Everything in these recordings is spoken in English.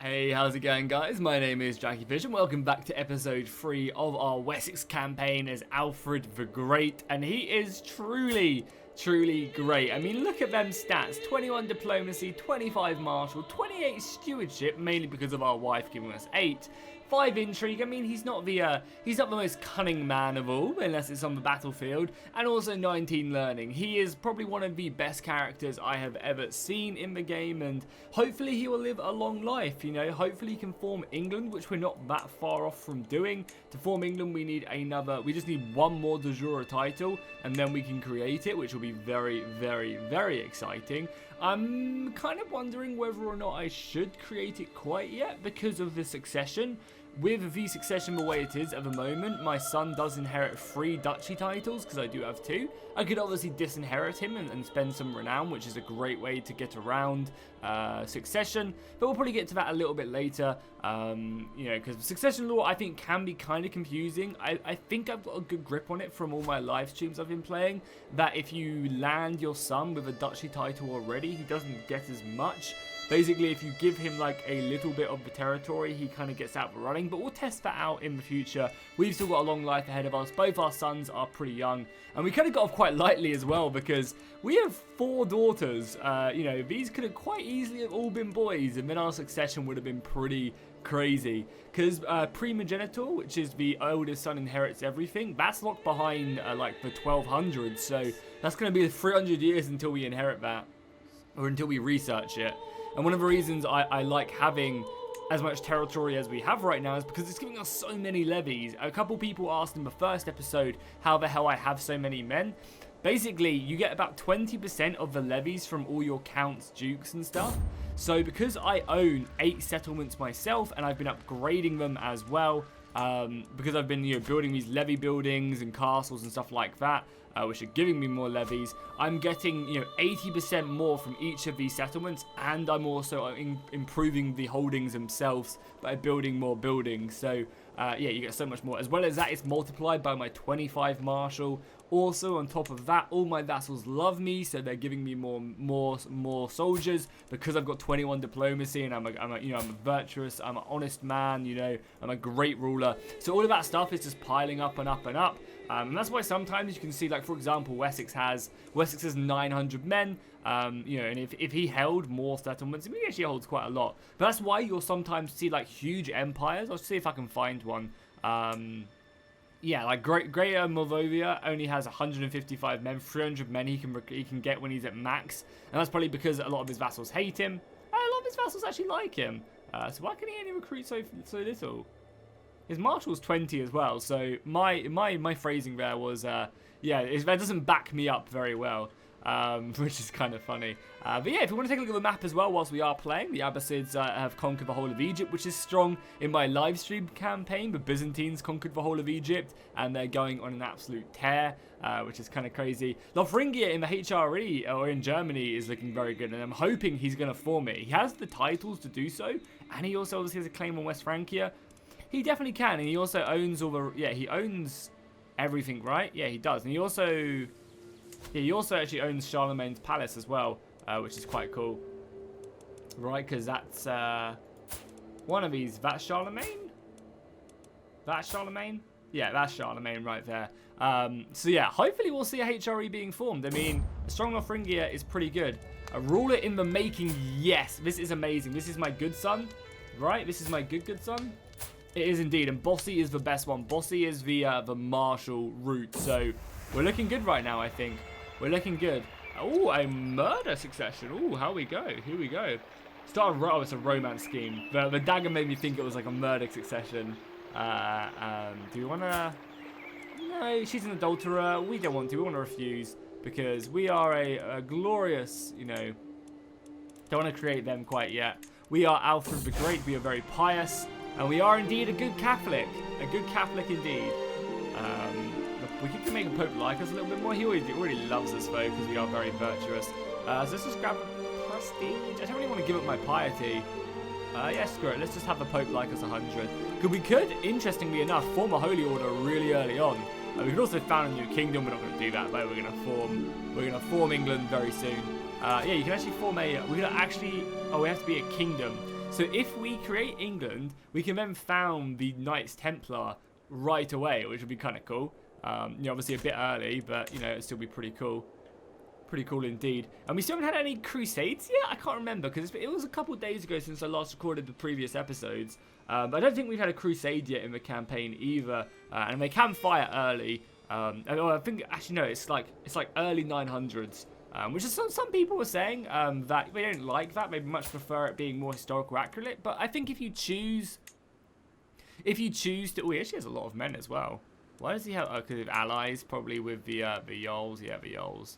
Hey, how's it going, guys? My name is Jackie Fish and welcome back to episode 3 of our Wessex campaign as Alfred the Great, and he is truly great. I mean, look at them stats: 21 diplomacy, 25 martial, 28 stewardship, mainly because of our wife giving us 8. 5 intrigue. I mean, he's not the most cunning man of all, unless it's on the battlefield, and also 19 learning. He is probably one of the best characters I have ever seen in the game, and hopefully he will live a long life. You know, hopefully he can form England, which we're not that far off from doing. To form England, we just need one more de jure title, and then we can create it, which will be very exciting. I'm kind of wondering whether or not I should create it quite yet because of the succession. With the succession the way it is at the moment, my son does inherit 3 duchy titles because I do have 2. I could obviously disinherit him and spend some renown, which is a great way to get around succession, but we'll probably get to that a little bit later. You know, because succession law I think can be kind of confusing. I think I've got a good grip on it from all my live streams I've been playing, that if you land your son with a duchy title already, he doesn't get as much. Basically, if you give him like a little bit of the territory, he kind of gets out the running, but we'll test that out in the future. We've still got a long life ahead of us. Both our sons are pretty young, and we kind of got off quite lightly as well because we have 4 daughters. You know, these could have quite easily have all been boys, and then our succession would have been pretty crazy because primogenitor, which is the oldest son inherits everything, that's locked behind like the 1200s, so that's going to be 300 years until we inherit that, or until we research it. And one of the reasons I like having as much territory as we have right now is because it's giving us so many levies. A couple people asked in the first episode how the hell I have so many men. Basically, you get about 20% of the levies from all your counts, dukes and stuff. So because I own 8 settlements myself, and I've been upgrading them as well, because I've been building these levy buildings and castles and stuff like that, which are giving me more levies, I'm getting 80% more from each of these settlements, and I'm also improving the holdings themselves by building more buildings. So yeah, you get so much more. As well as that, it's multiplied by my 25 martial. Also, on top of that, all my vassals love me, so they're giving me more soldiers because I've got 21 diplomacy, and I'm a virtuous, I'm an honest man. I'm a great ruler. So all of that stuff is just piling up and up and up. And that's why sometimes you can see, like, for example, Wessex has 900 men. And if he held more settlements, I mean, he actually holds quite a lot. But that's why you'll sometimes see like huge empires. I'll see if I can find one. Yeah, like Greater Moldavia only has 155 men, 300 men he can get when he's at max, and that's probably because a lot of his vassals hate him. A lot of his vassals actually like him. So why can he only recruit so little? His marshal's 20 as well. So my phrasing there was yeah, that doesn't back me up very well. Which is kind of funny. But yeah, if you want to take a look at the map as well whilst we are playing, the Abbasids have conquered the whole of Egypt, which is strong. In my live stream campaign, the Byzantines conquered the whole of Egypt, and they're going on an absolute tear, which is kind of crazy. Lotharingia in the HRE, or in Germany, is looking very good, and I'm hoping he's going to form it. He has the titles to do so, and he also obviously has a claim on West Francia. He definitely can, and he also owns all the... Yeah, he owns everything, right? Yeah, he does. And he also actually owns Charlemagne's palace as well, which is quite cool. Right, because that's one of these. That's Charlemagne? That's Charlemagne? Yeah, that's Charlemagne right there. So yeah, hopefully we'll see a HRE being formed. I mean, a strong Lotharingia is pretty good. A ruler in the making, yes. This is amazing. This is my good son, right? This is my good son. It is indeed, and Bossy is the best one. Bossy is the martial route, so we're looking good right now, I think. We're looking good. Oh, a murder succession. Oh, how we go? Here we go. Oh, it's a romance scheme. The dagger made me think it was like a murder succession. Do you want to... No, she's an adulterer. We don't want to. We want to refuse because we are a glorious, don't want to create them quite yet. We are Alfred the Great. We are very pious. And we are indeed a good Catholic. A good Catholic indeed. We could make the Pope like us a little bit more. He already loves us, though, because we are very virtuous. So let's just grab a prestige. I don't really want to give up my piety. Yeah, screw it. Let's just have the Pope like us 100. Because we could, interestingly enough, form a holy order really early on. We could also found a new kingdom. We're not going to do that, though. We're going to form England very soon. Yeah, you can actually form a... We have to be a kingdom. So if we create England, we can then found the Knights Templar right away, which would be kind of cool. Obviously a bit early, but, it'd still be pretty cool. Pretty cool indeed. And we still haven't had any crusades yet? I can't remember, because it was a couple of days ago since I last recorded the previous episodes. But I don't think we've had a crusade yet in the campaign either. And they can fire early. I think, actually, no, it's like early 900s. Which is some people were saying that they don't like that. They much prefer it being more historical accurate. But I think if you choose to... Oh, he actually has a lot of men as well. Why does he have... Oh, because of allies, probably with the Yols. Yeah, the Yols.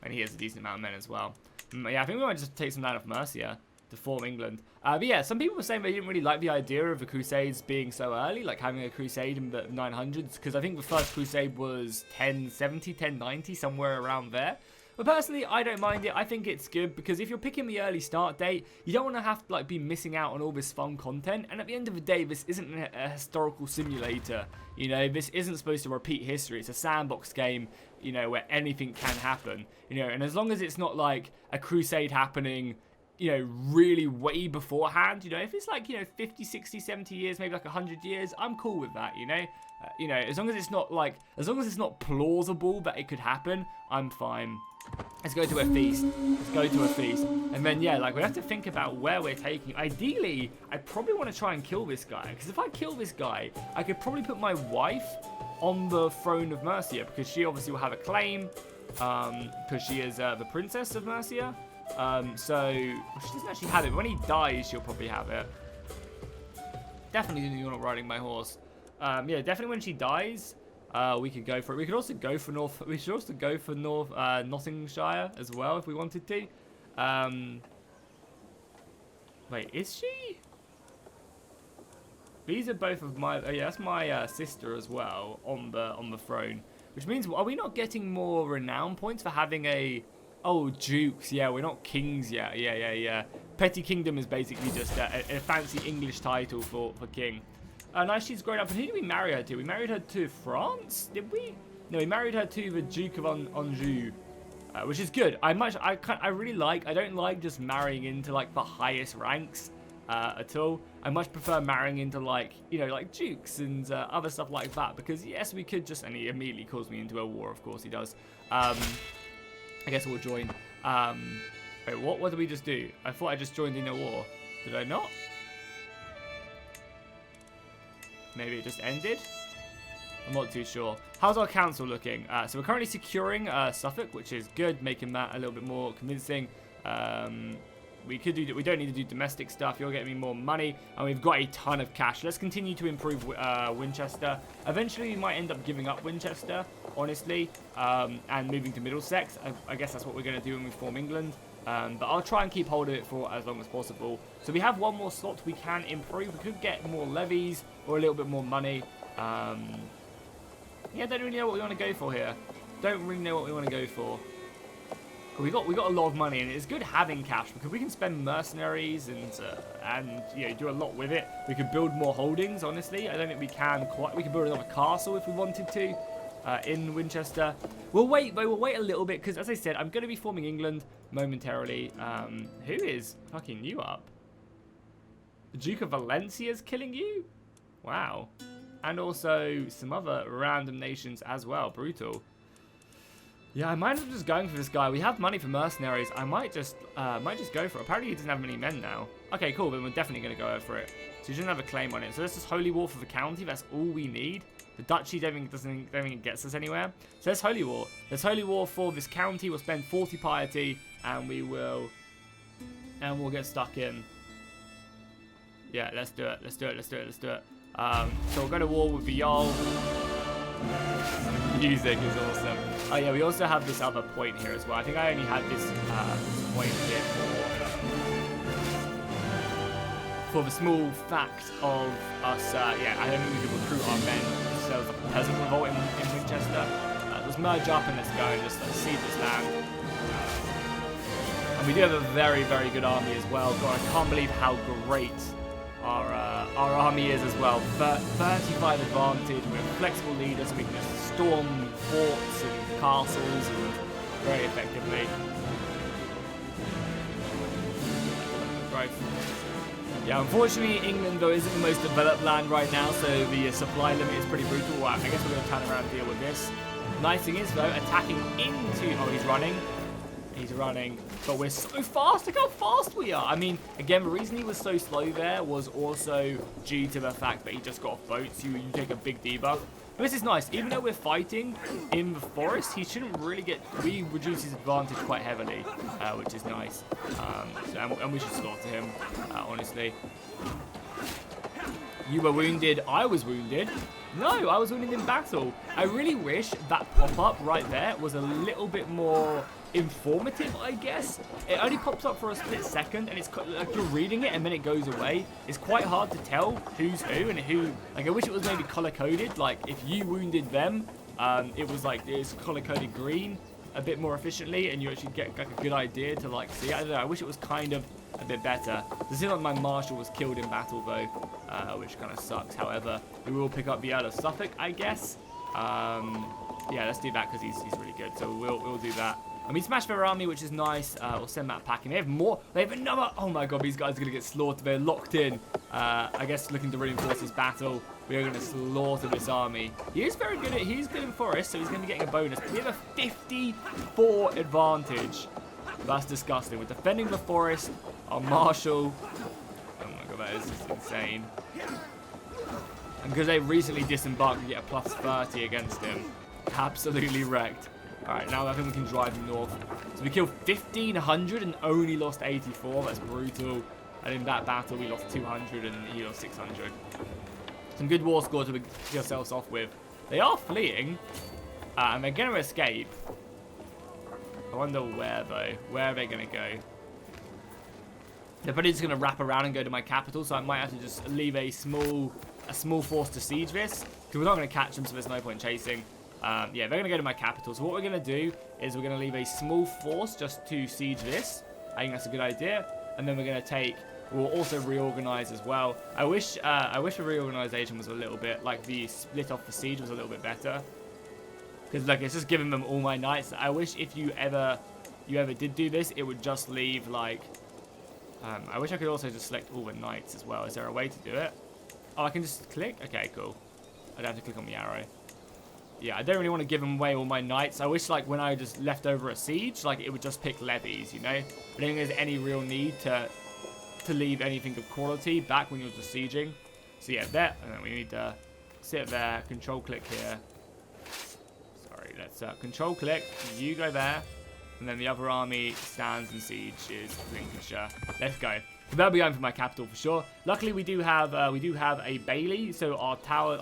And he has a decent amount of men as well. Yeah, I think we might just take some land off Mercia to form England. But yeah, some people were saying they didn't really like the idea of the Crusades being so early, like having a crusade in the 900s, because I think the first crusade was 1070, 1090, somewhere around there. But personally, I don't mind it. I think it's good because if you're picking the early start date, you don't want to have to be missing out on all this fun content. And at the end of the day, this isn't a historical simulator. This isn't supposed to repeat history. It's a sandbox game, where anything can happen. And as long as it's not like a crusade happening, really way beforehand, if it's 50, 60, 70 years, maybe 100 years, I'm cool with that, as long as it's not plausible that it could happen, I'm fine. Let's go to a feast. And then, yeah, we have to think about where we're taking. Ideally, I probably want to try and kill this guy. Because if I kill this guy, I could probably put my wife on the throne of Mercia. Because she obviously will have a claim. Because she is the princess of Mercia. So, she doesn't actually have it. But when he dies, she'll probably have it. Definitely you're not riding my horse. Yeah, definitely when she dies... we could go for it. We could also go for North. We should also go for Nottinghamshire as well if we wanted to. Wait, is she? These are both of my. Oh yeah, that's my sister as well on the throne. Which means, are we not getting more renown points for having a? Oh, dukes. Yeah, we're not kings yet. Yeah. Petty kingdom is basically just a fancy English title for king. Now she's grown up. And who did we marry her to? We married her to France, did we? No, we married her to the Duke of Anjou, which is good. I really like. I don't like just marrying into the highest ranks at all. I much prefer marrying into dukes and other stuff like that. Because yes, we could just. And he immediately calls me into a war. Of course he does. I guess we'll join. Wait, what did we just do? I thought I just joined in a war. Did I not? Maybe it just ended? I'm not too sure. How's our council looking? So we're currently securing Suffolk, which is good, making that a little bit more convincing. We don't need to do domestic stuff. You're getting me more money, and we've got a ton of cash. Let's continue to improve Winchester. Eventually, we might end up giving up Winchester, honestly, and moving to Middlesex. I guess that's what we're going to do when we form England. But I'll try and keep hold of it for as long as possible. So we have one more slot we can improve. We could get more levies or a little bit more money. Yeah, don't really know what we want to go for here. Don't really know what we want to go for. We got a lot of money, and it's good having cash because we can spend mercenaries and do a lot with it. We could build more holdings. Honestly, I don't think we can quite. We could build another castle if we wanted to. In Winchester. We'll wait a little bit because, as I said, I'm going to be forming England momentarily. Who is fucking you up? The Duke of Valencia is killing you? Wow. And also some other random nations as well. Brutal. Yeah, I might end up just going for this guy. We have money for mercenaries. I might just go for it. Apparently he doesn't have many men now. Okay, cool. Then we're definitely going to go for it. So he doesn't have a claim on it. So this is Holy War for the county. That's all we need. The duchy don't think it gets us anywhere. So there's Holy War. There's Holy War for this county. We'll spend 40 piety, and we'll get stuck in. Yeah, let's do it. Let's do it. So we'll go to war with the Jarl. Music is awesome. Oh yeah, we also have this other point here as well. I think I only had this point here for the small fact of us. Yeah, I don't think we could recruit our men. So the peasant revolt in Winchester. Let's merge up and let's go and just seize this land. And we do have a very, very good army as well. God, I can't believe how great our army is as well. 35 advantage. We're flexible leaders. We can just storm forts and castles and very effectively. Right. Yeah, unfortunately, England, though, isn't the most developed land right now, so the supply limit is pretty brutal. Well, I guess we're going to turn around and deal with this. Nice thing is, though, attacking into... Oh, he's running. He's running. But we're so fast. Look how fast we are. I mean, again, the reason he was so slow there was also due to the fact that he just got off boats. You take a big debuff. But this is nice. Even though we're fighting in the forest, he shouldn't really get... We reduce his advantage quite heavily, which is nice. And we should slaughter him, honestly. You were wounded. I was wounded. No, I was wounded in battle. I really wish that pop-up right there was a little bit more informative, I guess. It only pops up for a split second, and it's like you're reading it and then it goes away. It's quite hard to tell who's who and who. Like, I wish it was maybe color-coded. Like, if you wounded them, it was like it's color-coded green a bit more efficiently, and you actually get like a good idea to like see. I don't know. I wish it was kind of a bit better. It seems like my marshal was killed in battle though, which kind of sucks. However, we will pick up the Earl of Suffolk, I guess. Yeah, let's do that because he's really good. So we'll do that. And we smashed their army, which is nice. We'll send that packing. They have more. They have another. Oh my god, these guys are going to get slaughtered. They're locked in. I guess looking to reinforce this battle. We are going to slaughter this army. He is very good he's good in forest, so he's going to be getting a bonus. But we have a 54 advantage. That's disgusting. We're defending the forest. Our marshal. Oh my god, that is just insane. And because they recently disembarked, we get a plus 30 against him. Absolutely wrecked. Alright, now I think we can drive him north. So we killed 1,500 and only lost 84. That's brutal. And in that battle, we lost 200 and he lost 600. Some good war score to get ourselves off with. They are fleeing. And they're going to escape. I wonder where, though. Where are they going to go? They're probably just going to wrap around and go to my capital. So I might have to just leave a small force to siege this. Because we're not going to catch them, so there's no point chasing. Yeah, they're going to go to my capital. So what we're going to do is we're going to leave a small force just to siege this. I think that's a good idea. And then we're going to take... We'll also reorganize as well. I wish the reorganization was a little bit... Like the split off the siege was a little bit better. Because like it's just giving them all my knights. I wish if you ever did do this, it would just leave like... I wish I could also just select all the knights as well. Is there a way to do it? Oh, I can just click? Okay, cool. I don't have to click on the arrow. Yeah, I don't really want to give them away all my knights. I wish, like, when I just left over a siege, like, it would just pick levies, you know? I don't think there's any real need to leave anything of quality back when you're just sieging. So, yeah, there. And then we need to sit there, control-click here. Sorry, let's control-click. You go there. And then the other army stands and siege is Lincolnshire. Let's go. They'll be going for my capital for sure. Luckily, we do have a Bailey, so our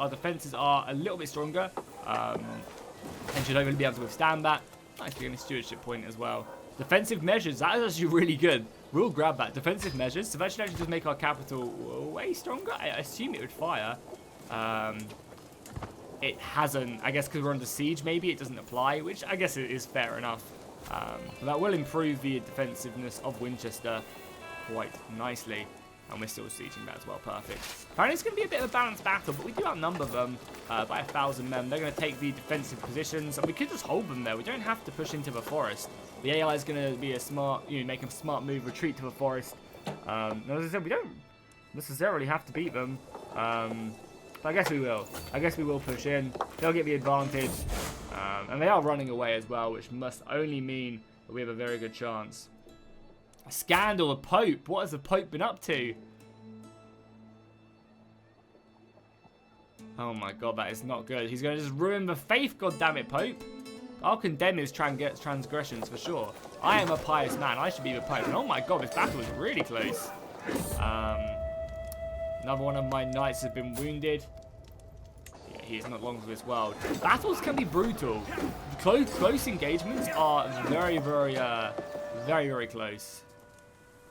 defenses are a little bit stronger, and should hopefully be able to withstand that. Nice, we're getting a stewardship point as well. Defensive measures, that is actually really good. We'll grab that. Defensive measures, so that should actually just make our capital way stronger. I assume it would fire. It hasn't. I guess because we're under siege, maybe it doesn't apply, which I guess it is fair enough. But that will improve the defensiveness of Winchester quite nicely, and we're still sieging that as well. Perfect. Apparently it's going to be a bit of a balanced battle, but we do outnumber them by 1,000 men. They're going to take the defensive positions, and we could just hold them there. We don't have to push into the forest. The AI is going to be a smart, make a smart move, retreat to the forest. As I said, we don't necessarily have to beat them, but I guess we will. I guess we will push in. They'll get the advantage, and they are running away as well, which must only mean that we have a very good chance. A scandal, a Pope. What has the Pope been up to? Oh my god, that is not good. He's going to just ruin the faith, goddammit, Pope. I'll condemn his transgressions for sure. I am a pious man. I should be the Pope. And oh my god, this battle is really close. Another one of my knights has been wounded. Yeah, he is not long for this world. Battles can be brutal. Close engagements are very, very close.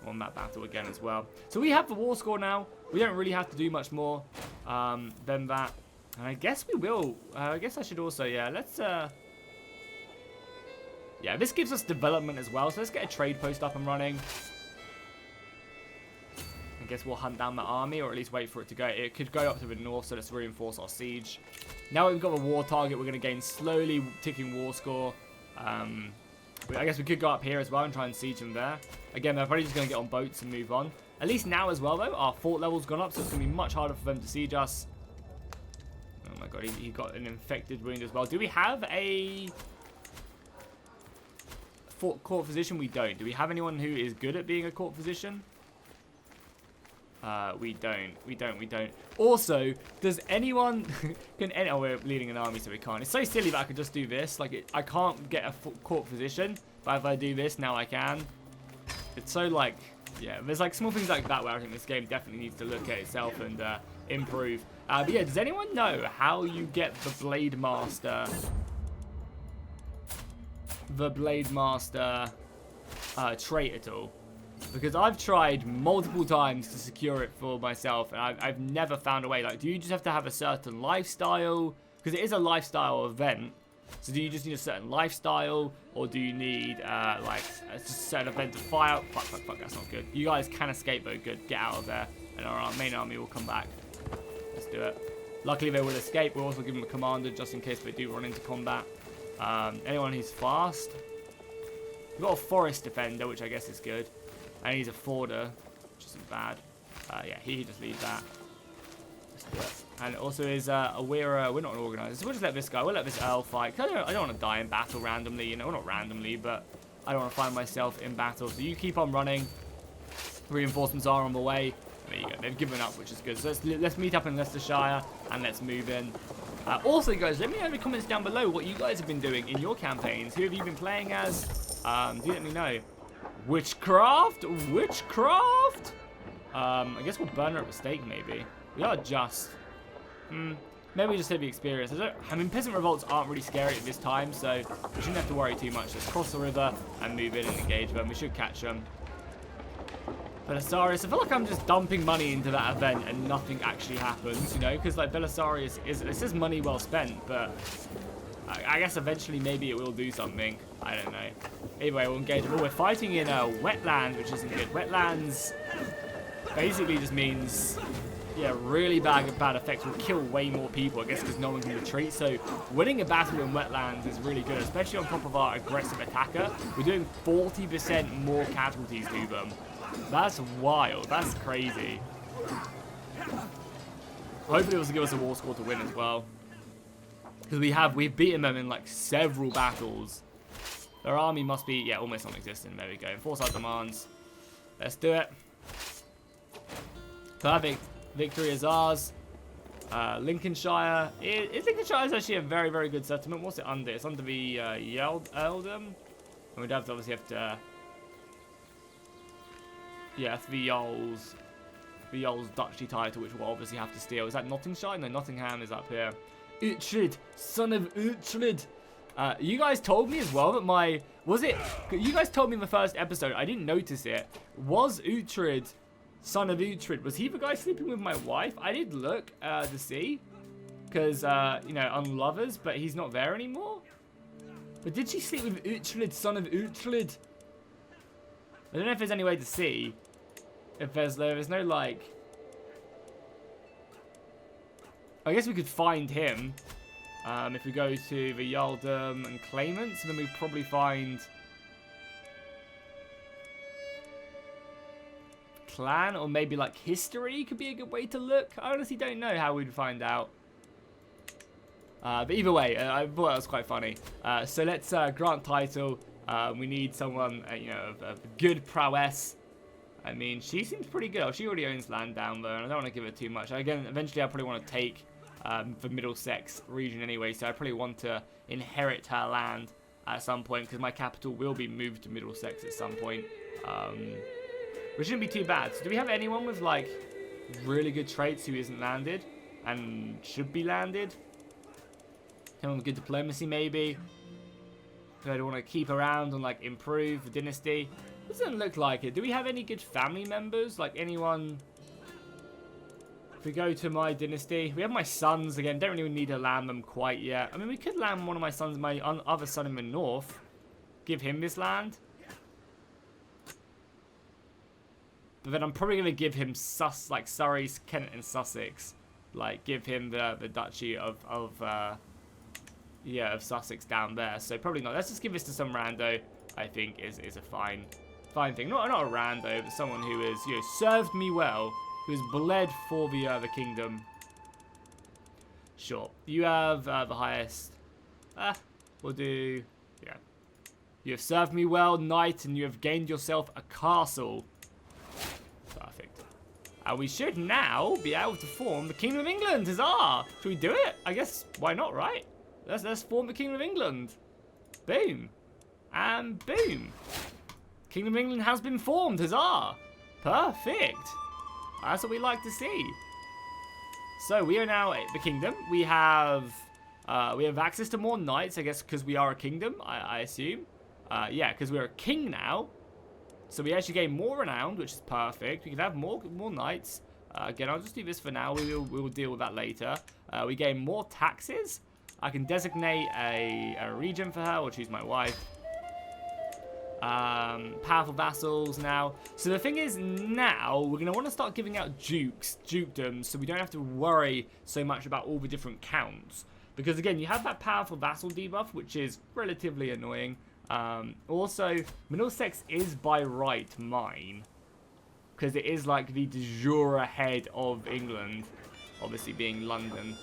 On that battle again as well. So we have the war score now. We don't really have to do much more than that. And I guess we will. I guess I should also, yeah, let's... Yeah, this gives us development as well. So let's get a trade post up and running. I guess we'll hunt down the army, or at least wait for it to go. It could go up to the north, so let's reinforce our siege. Now we've got a war target, we're going to gain slowly ticking war score. I guess we could go up here as well and try and siege them there. Again, they're probably just going to get on boats and move on. At least now as well, though, our fort level's gone up, so it's going to be much harder for them to siege us. Oh my god, he got an infected wound as well. Do we have a court physician? We don't. Do we have anyone who is good at being a court physician? We don't. Also, does anyone... oh, we're leading an army, so we can't. It's so silly that I could just do this. Like, I can't get a court physician, but if I do this, now I can. It's so, like... Yeah, there's, like, small things like that where I think this game definitely needs to look at itself and improve. But yeah, does anyone know how you get the Blade Master... trait at all? Because I've tried multiple times to secure it for myself, and I've never found a way. Like, do you just have to have a certain lifestyle? Because it is a lifestyle event. So do you just need a certain lifestyle, or do you need, like, a certain event to fire? Fuck, that's not good. You guys can escape, though. Good. Get out of there, and our main army will come back. Let's do it. Luckily, they will escape. We'll also give them a commander, just in case they do run into combat. Anyone who's fast? We've got a forest defender, which I guess is good. And he's a forder, which isn't bad. Yeah, he just leaves that. Let's do it. And also is we're not an organizer, so we'll just let this guy. We'll let this Earl fight. I don't want to die in battle randomly, you know, well, not randomly, but I don't want to find myself in battle. So you keep on running. Reinforcements are on the way. There you go. They've given up, which is good. So let's meet up in Leicestershire and let's move in. Also, guys, let me know in the comments down below what you guys have been doing in your campaigns. Who have you been playing as? Do let me know. Witchcraft? I guess we'll burn her at the stake, maybe. We are just. Maybe we just have the experience. I mean, peasant revolts aren't really scary at this time, so we shouldn't have to worry too much. Let's cross the river and move in and engage them. We should catch them. Belisarius, I feel like I'm just dumping money into that event and nothing actually happens, you know? Because, like, Belisarius it says money well spent, but I guess eventually maybe it will do something. I don't know. Anyway, we'll engage. Oh, we're fighting in wetlands, which isn't good. Wetlands basically just means, yeah, really bad effects. Will kill way more people, I guess, because no one can retreat. So winning a battle in wetlands is really good, especially on top of our aggressive attacker. We're doing 40% more casualties to them. That's wild. That's crazy. Hopefully it will give us a war score to win as well. Because we've beaten them in like several battles. Their army must be, yeah, almost non-existent. There we go. Enforce our demands. Let's do it. Perfect. Victory is ours. Lincolnshire. Lincolnshire is actually a very, very good settlement. What's it under? It's under the Earldom. And we'd obviously have to... Yeah, it's the Jarl's duchy title, which we'll obviously have to steal. Is that Nottinghamshire? No, Nottingham is up here. Uhtred, son of Uhtred. You guys told me as well that you guys told me in the first episode, I didn't notice it. Was Uhtred, son of Uhtred, was he the guy sleeping with my wife? I did look to see. Because, you know, on Lovers, but he's not there anymore. But did she sleep with Uhtred, son of Uhtred? I don't know if there's any way to see. If there's no, like... I guess we could find him. If we go to the Jarldom and Claimants, then we'd probably find... Clan, or maybe, like, history could be a good way to look. I honestly don't know how we'd find out. But either way, I thought that was quite funny. So let's grant title. We need someone, you know, of good prowess. I mean, she seems pretty good. Oh, she already owns land down there, and I don't want to give her too much. Again, eventually I probably want to take the Middlesex region anyway, so I probably want to inherit her land at some point, because my capital will be moved to Middlesex at some point. Which shouldn't be too bad. So do we have anyone with, like, really good traits who isn't landed and should be landed? Someone with good diplomacy, maybe? I don't want to keep around and, like, improve the dynasty. Doesn't look like it. Do we have any good family members? Like, anyone... If we go to my dynasty, we have my sons again. Don't really need to land them quite yet. I mean, we could land one of my sons, my other son in the north. Give him this land. But then I'm probably going to give him Surrey, Kent, and Sussex. Like, give him the duchy of Sussex down there. So probably not. Let's just give this to some rando. I think is a fine fine thing. Not a rando, but someone who has, you know, served me well, who has bled for the kingdom. Sure. You have the highest. We'll do, yeah. You have served me well, knight, and you have gained yourself a castle. Perfect. And we should now be able to form the Kingdom of England. Huzzah! Should we do it? I guess, why not, right? Let's form the Kingdom of England. Boom. And boom. Kingdom of England has been formed. Huzzah! Perfect. That's what we like to see. So we are now the kingdom. We have access to more knights, I guess, because we are a kingdom, I assume. Yeah, because we're a king now. So we actually gain more renown, which is perfect. We can have more knights. Again, I'll just do this for now. We will deal with that later. We gain more taxes. I can designate a region for her, or choose my wife. Powerful vassals now. So the thing is, now we're going to want to start giving out dukedoms, so we don't have to worry so much about all the different counts. Because again, you have that powerful vassal debuff, which is relatively annoying. Also, Middlesex is by right mine, because it is like the de jure head of England, obviously being London.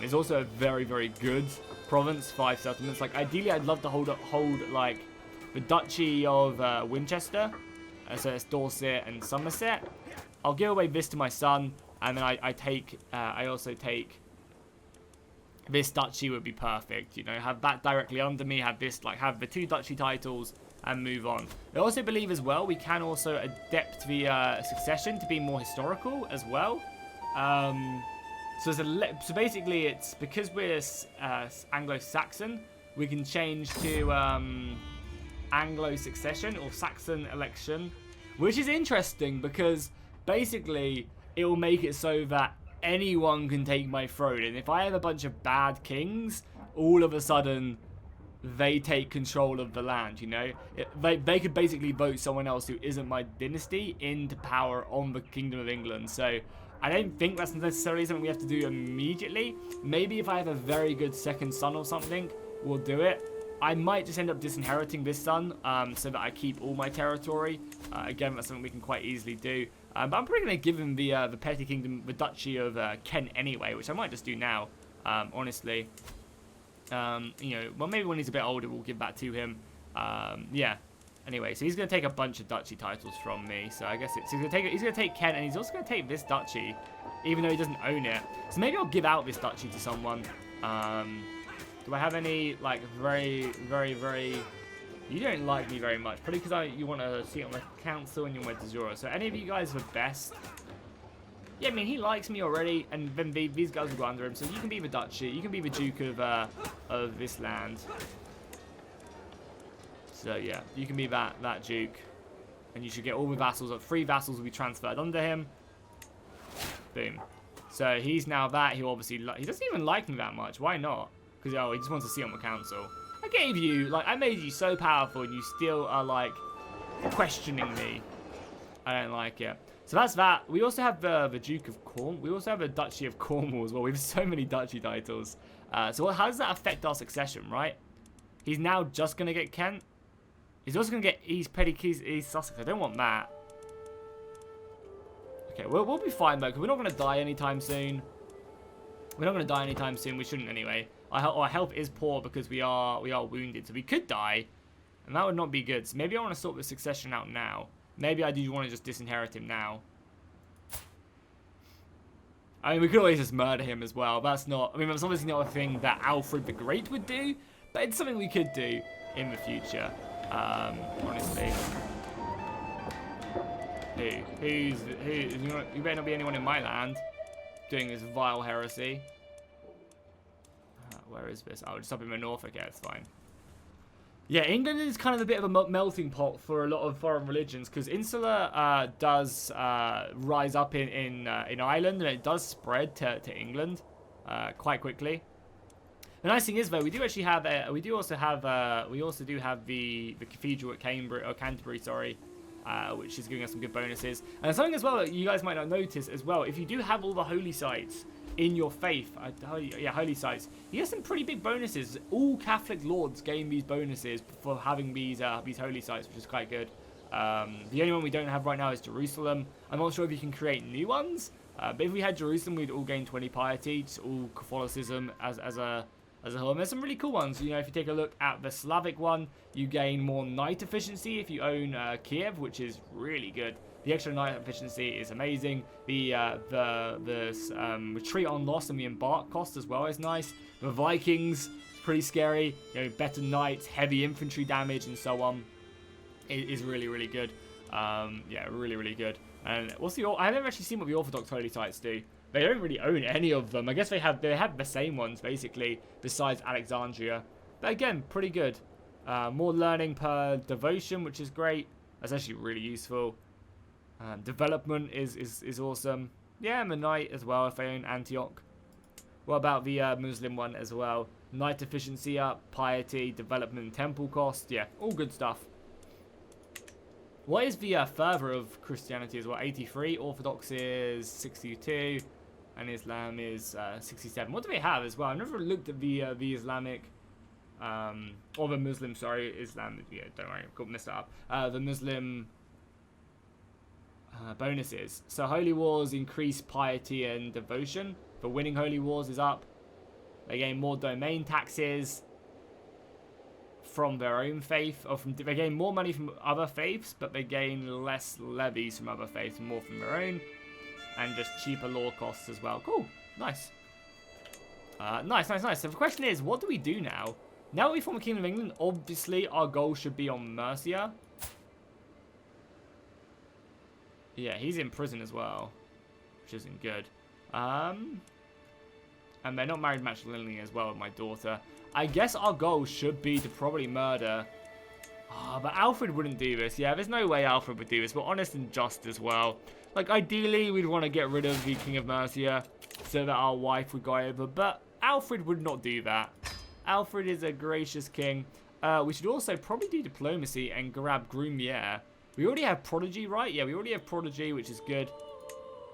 It's also a very, very good province, 5 settlements. Like, ideally, I'd love to hold like the Duchy of Winchester, so it's Dorset and Somerset. I'll give away this to my son, and then I also take this duchy. Would be perfect, you know, have that directly under me, have this, like, have the 2 duchy titles, and move on. I also believe as well we can also adapt the succession to be more historical as well. So basically, it's because we're Anglo-Saxon, we can change to Anglo succession or Saxon election, which is interesting because basically it will make it so that anyone can take my throne, and if I have a bunch of bad kings, all of a sudden they take control of the land, you know. They could basically vote someone else who isn't my dynasty into power on the Kingdom of England. So I don't think that's necessarily something we have to do immediately. Maybe if I have a very good second son or something, we'll do it. I might just end up disinheriting this son, so that I keep all my territory. Again, that's something we can quite easily do. But I'm probably going to give him the petty kingdom, the Duchy of Kent anyway, which I might just do now, honestly. You know, well, maybe when he's a bit older, we'll give that to him. Yeah. Anyway, so he's going to take a bunch of duchy titles from me. So I guess he's going to take Kent, and he's also going to take this duchy, even though he doesn't own it. So maybe I'll give out this duchy to someone. Do I have any, like, very, very, very... You don't like me very much. Probably because you want to see it on the council and you're my de jure. So any of you guys are best. Yeah, I mean, he likes me already, and then these guys will go under him. So you can be the duchy. You can be the duke of this land. So yeah, you can be that duke. And you should get all the vassals. 3 vassals will be transferred under him. Boom. So he's now that. He obviously... He doesn't even like me that much. Why not? Because, oh, he just wants to see on the council. I gave you, like, I made you so powerful and you still are, like, questioning me. I don't like it. So that's that. We also have the Duke of Cornwall. We also have the Duchy of Cornwall as well. We have so many duchy titles. So how does that affect our succession, right? He's now just going to get Kent. He's also going to get East Sussex. I don't want that. Okay, we'll be fine, though, because we're not going to die anytime soon. We're not going to die anytime soon. We shouldn't anyway. Our health is poor because we are wounded, so we could die, and that would not be good. So maybe I want to sort the succession out now. Maybe I do want to just disinherit him now. I mean, we could always just murder him as well. That's not... I mean, that's obviously not a thing that Alfred the Great would do, but it's something we could do in the future, honestly. Who? You better not be anyone in my land doing this vile heresy. Where is this? Oh, just up in the north. Okay, it's fine. Yeah, England is kind of a bit of a melting pot for a lot of foreign religions, because Insular does rise up in Ireland, and it does spread to England quite quickly. The nice thing is, though, we do actually have we also do have the cathedral at Canterbury, sorry, which is giving us some good bonuses. And something as well that you guys might not notice as well, if you do have all the holy sites in your faith, holy sites, you get some pretty big bonuses. All Catholic lords gain these bonuses for having these holy sites, which is quite good. The only one we don't have right now is Jerusalem. I'm not sure if you can create new ones, but if we had Jerusalem, we'd all gain 20 piety, just all Catholicism as a whole. And there's some really cool ones. You know, if you take a look at the Slavic one, you gain more knight efficiency if you own Kiev, which is really good. The extra knight efficiency is amazing. The retreat on loss and the embark cost as well is nice. The Vikings, pretty scary. You know, better knights, heavy infantry damage, and so on. It is really, really good. Yeah, really, really good. And what's the? I've never actually seen what the Orthodox holy sites do. They don't really own any of them. I guess they have the same ones basically, besides Alexandria. But again, pretty good. More learning per devotion, which is great. That's actually really useful. Development is awesome. Yeah, I'm a knight as well if I own Antioch. What about the Muslim one as well? Knight efficiency up, piety, development, and temple cost. Yeah, all good stuff. What is the fervor of Christianity as well? 83. Orthodox is 62. And Islam is 67. What do they have as well? I've never looked at the Islamic... or the Muslim, sorry. Islam... Yeah, don't worry. I've messed that up. The Muslim... bonuses. So Holy Wars increase piety and devotion. For winning Holy Wars is up. They gain more domain taxes from their own faith, or they gain more money from other faiths, but they gain less levies from other faiths, more from their own, and just cheaper law costs as well. Cool, nice. Nice. So the question is, what do we do now? Now that we form a Kingdom of England, obviously our goal should be on Mercia. Yeah, he's in prison as well, which isn't good. And they're not married matrilineally as well with my daughter. I guess our goal should be to probably murder... Oh, but Alfred wouldn't do this. Yeah, there's no way Alfred would do this. We're honest and just as well. Like, ideally, we'd want to get rid of the King of Mercia so that our wife would go over. But Alfred would not do that. Alfred is a gracious king. We should also probably do diplomacy and grab Grumier. We already have Prodigy, right? Yeah, we already have Prodigy, which is good.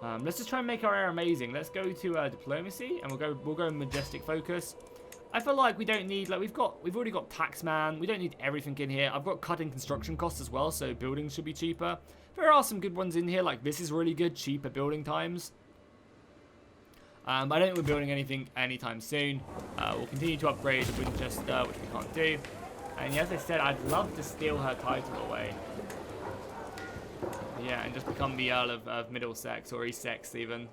Let's just try and make our heir amazing. Let's go to diplomacy, and we'll go majestic focus. I feel like we don't need, like, we've already got taxman. We don't need everything in here. I've got cutting construction costs as well, so buildings should be cheaper. There are some good ones in here, like this is really good, cheaper building times. I don't think we're building anything anytime soon. We'll continue to upgrade Winchester, which we can't do. And yeah, as I said, I'd love to steal her title away. Yeah, and just become the Earl of Middlesex, or Essex even.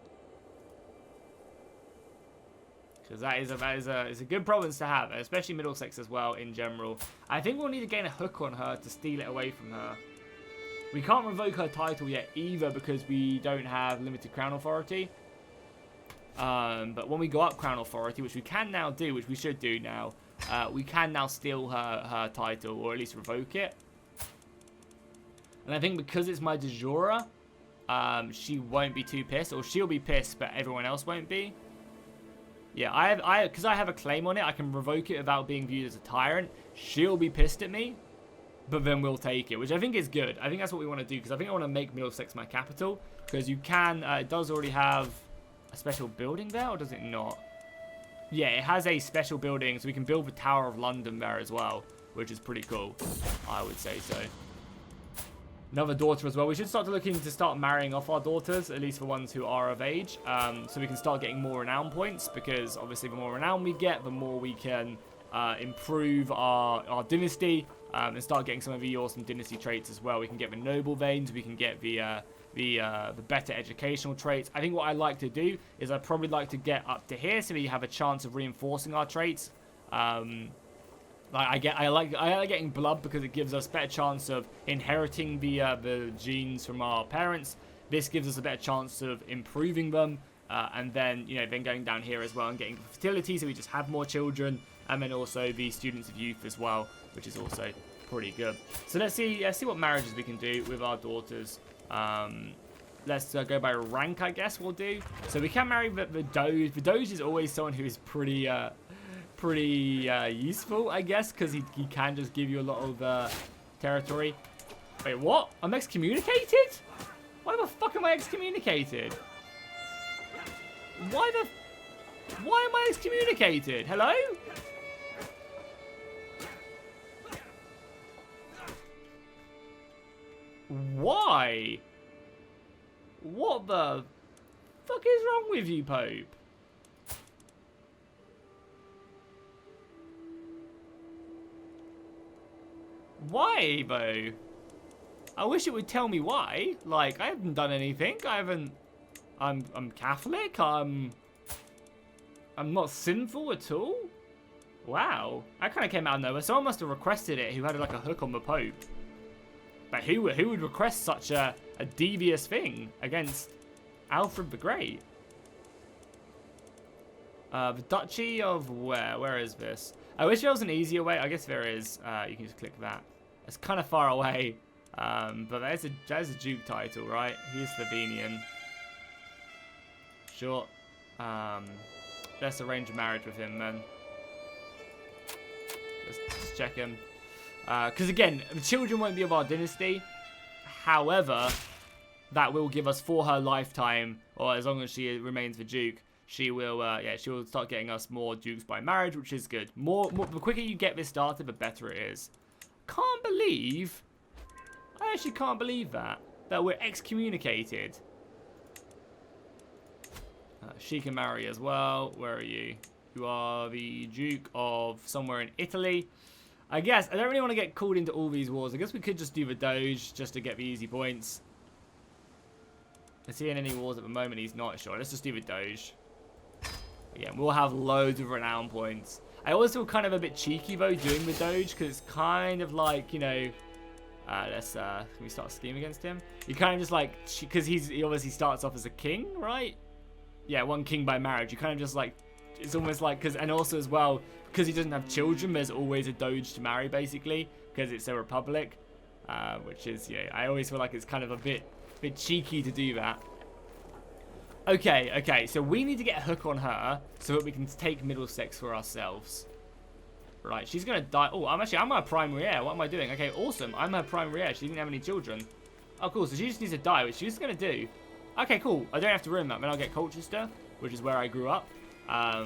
Because that is a good province to have, especially Middlesex as well in general. I think we'll need to gain a hook on her to steal it away from her. We can't revoke her title yet either because we don't have limited crown authority. But when we go up crown authority, which we can now do, which we should do now, we can now steal her title, or at least revoke it. And I think because it's my de jure, she won't be too pissed, or she'll be pissed, but everyone else won't be. Yeah, because I have a claim on it, I can revoke it without being viewed as a tyrant. She'll be pissed at me, but then we'll take it, which I think is good. I think that's what we want to do, because I think I want to make Middlesex my capital, because you can, it does already have a special building there, or does it not? Yeah, it has a special building, so we can build the Tower of London there as well, which is pretty cool, I would say so. Another daughter as well. We should start looking to start marrying off our daughters, at least the ones who are of age, so we can start getting more renown points, because obviously the more renown we get, the more we can improve our dynasty, and start getting some of the awesome dynasty traits as well. We can get the noble veins, we can get the better educational traits. I think what I like to do is I probably like to get up to here so we have a chance of reinforcing our traits. I like getting blood because it gives us a better chance of inheriting the genes from our parents. This gives us a better chance of improving them, and then then going down here as well and getting fertility, so we just have more children, and then also the students of youth as well, which is also pretty good. So let's see what marriages we can do with our daughters. Let's go by rank, I guess we'll do. So we can marry the Doge. The Doge is always someone who is pretty useful, I guess, because he can just give you a lot of territory. Wait, what? I'm excommunicated? Why the fuck am I excommunicated? Why am I excommunicated? Hello? Why? What the fuck is wrong with you, Pope? Why, Bo? I wish it would tell me why. Like, I haven't done anything. I haven't... I'm Catholic. I'm not sinful at all. Wow. That kind of came out of nowhere. Someone must have requested it who had like a hook on the Pope. But who would request such a devious thing against Alfred the Great? The Duchy of where? Where is this? I wish there was an easier way. I guess there is. You can just click that. It's kind of far away. But there's a Duke title, right? He's Slovenian. Sure. Let's arrange a marriage with him then. Let's check him. Because again, the children won't be of our dynasty. However, that will give us for her lifetime, or as long as she remains the Duke, she will, she will start getting us more Dukes by marriage, which is good. The quicker you get this started, the better it is. I actually can't believe that we're excommunicated. She can marry as well. Where are you? You are the Duke of somewhere in Italy. I guess I don't really want to get called into all these wars. I guess we could just do the Doge just to get the easy points. Is he in any wars at the moment? He's not. Sure. Let's just do the Doge. Again, we'll have loads of renown points. I always feel kind of a bit cheeky though doing the Doge because it's kind of like, you know, can we start a scheme against him? You kind of just like, because he obviously starts off as a king, right? Yeah, one king by marriage. You kind of just like, it's almost like, and also as well, because he doesn't have children, there's always a Doge to marry basically, because it's a republic, which is, yeah, I always feel like it's kind of a bit cheeky to do that. Okay, so we need to get a hook on her so that we can take Middlesex for ourselves. Right, she's gonna die. Oh, I'm her primary heir. What am I doing? Okay, awesome. I'm her primary heir. She didn't have any children. Oh, cool. So she just needs to die, which she's gonna do. Okay, cool. I don't have to ruin that. Then I'll get Colchester, which is where I grew up. Yeah,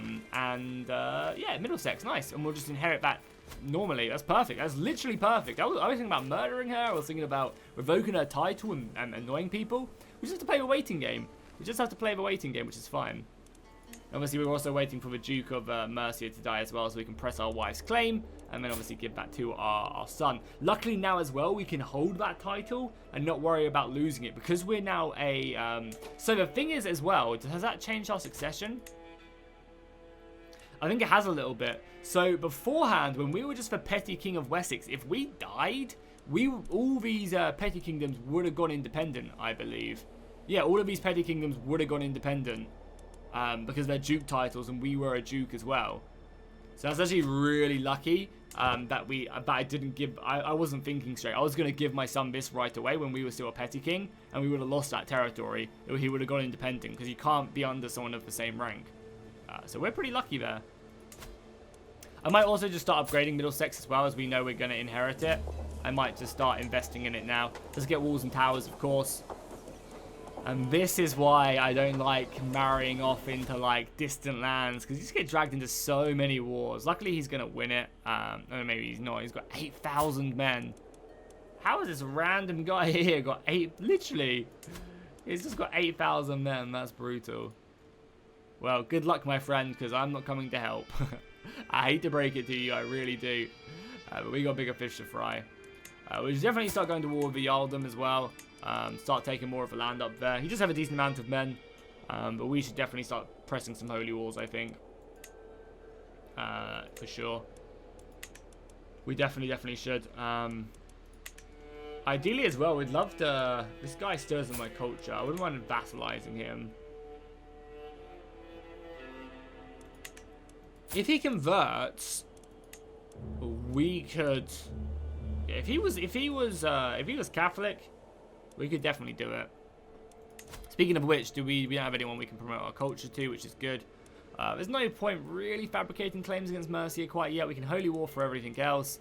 Middlesex, nice. And we'll just inherit that normally. That's perfect. That's literally perfect. I was thinking about murdering her. I was thinking about revoking her title and annoying people. We just have to play the waiting game. Which is fine. Obviously, we're also waiting for the Duke of Mercia to die as well, so we can press our wife's claim, and then obviously give that to our son. Luckily now as well, we can hold that title and not worry about losing it, because we're now a... So the thing is as well, has that changed our succession? I think it has a little bit. So beforehand, when we were just the petty king of Wessex, if we died, all these petty kingdoms would have gone independent, I believe. Yeah, all of these petty kingdoms would have gone independent. Because they're Duke titles and we were a Duke as well. So that's actually really lucky that I didn't give... I wasn't thinking straight. I was going to give my son this right away when we were still a petty king, and we would have lost that territory. He would have gone independent because you can't be under someone of the same rank. So we're pretty lucky there. I might also just start upgrading Middlesex as well, as we know we're going to inherit it. I might just start investing in it now. Let's get walls and towers, of course. And this is why I don't like marrying off into, like, distant lands. Because you just get dragged into so many wars. Luckily, he's going to win it. No, maybe he's not. He's got 8,000 men. How has this random guy here got 8... Literally. He's just got 8,000 men. That's brutal. Well, good luck, my friend, because I'm not coming to help. I hate to break it to you. I really do. But we got bigger fish to fry. We should definitely start going to war with the Earldom as well. Start taking more of the land up there. He does have a decent amount of men, but we should definitely start pressing some holy wars, I think. For sure. We definitely should. Ideally as well, we'd love to... This guy stirs in my culture. I wouldn't mind vassalizing him. If he converts, we could... If he was Catholic, we could definitely do it. Speaking of which, we don't have anyone we can promote our culture to, which is good. There's no point really fabricating claims against Mercia quite yet. We can holy war for everything else.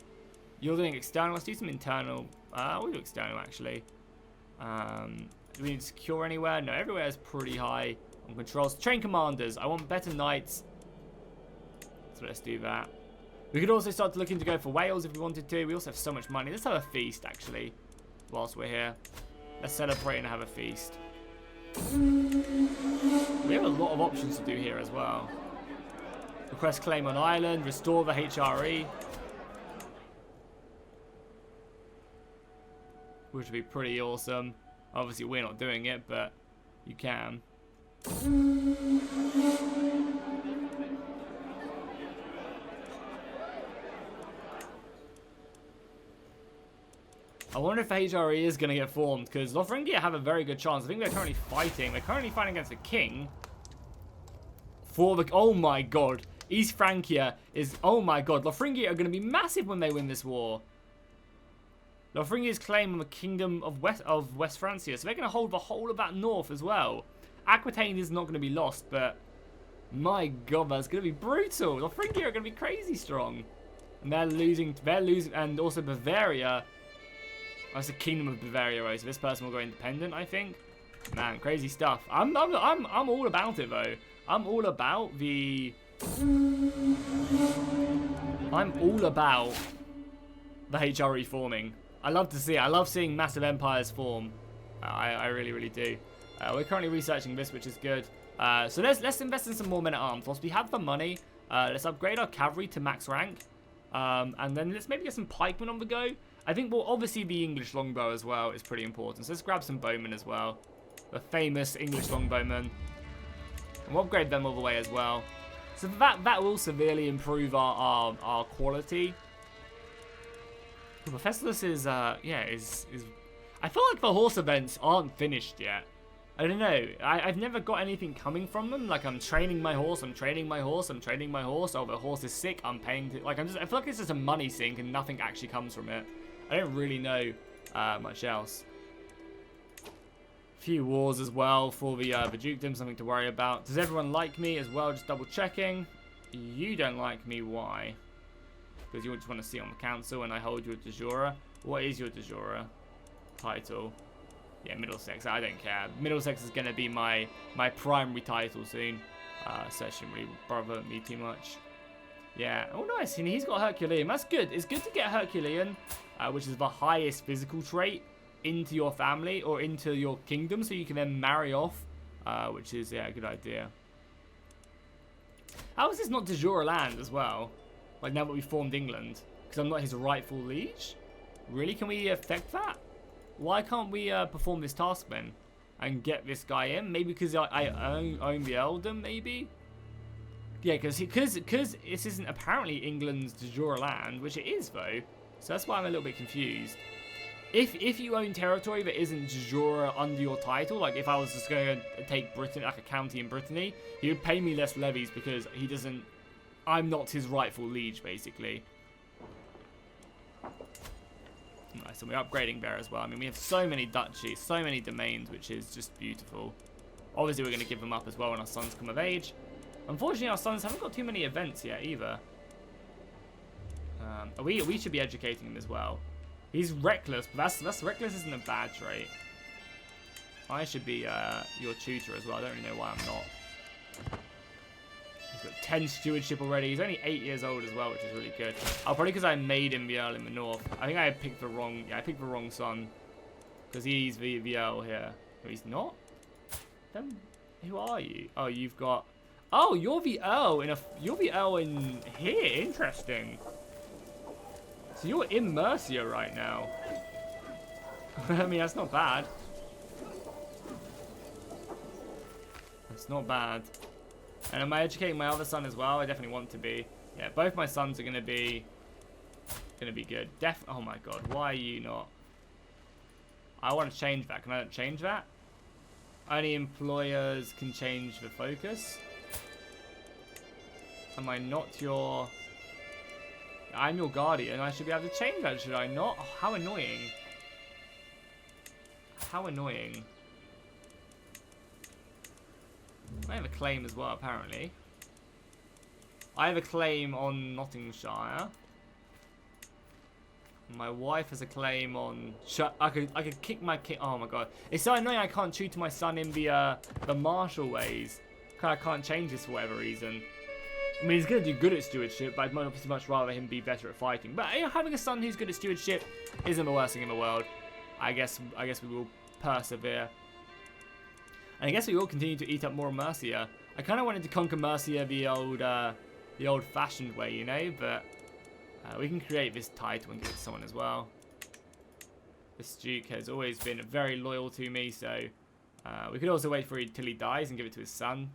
You're doing external. Let's do some internal. We'll do external actually. Do we need to secure anywhere? No, everywhere is pretty high on controls. Train commanders. I want better knights. So let's do that. We could also start looking to go for Wales if we wanted to. We also have so much money. Let's have a feast actually. whilst we're here. Let's celebrate and have a feast. We have a lot of options to do here as well. Request claim on island, restore the HRE. Which would be pretty awesome. Obviously we're not doing it, but you can. I wonder if the HRE is going to get formed, because Lotharingia have a very good chance. I think they're currently fighting. They're currently fighting against the king. For the... Oh my god. East Francia is... Oh my god. Lotharingia are going to be massive when they win this war. Lotharingia's claim on the kingdom of West Francia. So they're going to hold the whole of that north as well. Aquitaine is not going to be lost, but... My god, that's going to be brutal. Lotharingia are going to be crazy strong. And they're losing... And also Bavaria... That's the Kingdom of Bavaria, right? So this person will go independent, I think. Man, crazy stuff. I'm all about it though. I'm all about the HRE forming. I love to see it. I love seeing massive empires form. I really, really do. We're currently researching this, which is good. So let's invest in some more men-at-arms. Once we have the money, let's upgrade our cavalry to max rank. And then let's maybe get some pikemen on the go. I think, well, obviously the English longbow as well is pretty important. So let's grab some bowmen as well. The famous English longbowmen. And we'll upgrade them all the way as well. So that will severely improve our quality. The Festivus is, I feel like the horse events aren't finished yet. I don't know. I've never got anything coming from them. Like, I'm training my horse, I'm training my horse, I'm training my horse. Oh, the horse is sick, I'm paying to... Like, I feel like it's just a money sink and nothing actually comes from it. I don't really know much else. Few wars as well for the dukedom, something to worry about. Does everyone like me as well? Just double checking. You don't like me, why? Because you just want to see on the council and I hold you a de jure. What is your de jure title? Yeah, Middlesex, I don't care. Middlesex is going to be my primary title soon. So it shouldn't really bother me too much. Yeah, oh nice, and he's got Herculean. That's good. It's good to get Herculean, which is the highest physical trait, into your family or into your kingdom, so you can then marry off, which is, yeah, a good idea. How is this not de jure land as well? Like, now that we formed England? Because I'm not his rightful liege? Really, can we affect that? Why can't we perform this task then? And get this guy in? Maybe because I own the earldom, maybe? Yeah, because this isn't apparently England's de jure land, which it is though. So that's why I'm a little bit confused. If you own territory that isn't de jure under your title, like if I was just going to take Britain, like a county in Brittany, he would pay me less levies because he doesn't... I'm not his rightful liege, basically. Nice, and we're upgrading there as well. I mean, we have so many duchies, so many domains, which is just beautiful. Obviously, we're going to give them up as well when our sons come of age. Unfortunately, our sons haven't got too many events yet either. We should be educating him as well. He's reckless, but that's reckless isn't a bad trait. I should be your tutor as well. I don't really know why I'm not. He's got 10 stewardship already. He's only 8 years old as well, which is really good. Oh, probably because I made him the Earl in the north. I think I picked the wrong... Yeah, I picked the wrong son. Because he's the Earl here. No, he's not? Then who are you? Oh, you've got... Oh, you're the Earl in You're the Earl in here. Interesting. So you're in Mercia right now. I mean, that's not bad. That's not bad. And am I educating my other son as well? I definitely want to be. Yeah, both my sons are gonna be good. Oh my god, why are you not? I want to change that. Can I change that? Only employers can change the focus. Am I not your... I'm your guardian. I should be able to change that, should I not? Oh, how annoying. How annoying. I have a claim as well, apparently. I have a claim on Nottinghamshire. My wife has a claim on... I could kick my kid... Oh my god. It's so annoying I can't tutor my son in the martial ways. I can't change this for whatever reason. I mean, he's going to do good at stewardship, but I'd much rather him be better at fighting. But you know, having a son who's good at stewardship isn't the worst thing in the world. I guess we will persevere. And I guess we will continue to eat up more of Mercia. I kind of wanted to conquer Mercia the old-fashioned way, you know, but we can create this title and give it to someone as well. This Duke has always been very loyal to me, so we could also wait for him till he dies and give it to his son.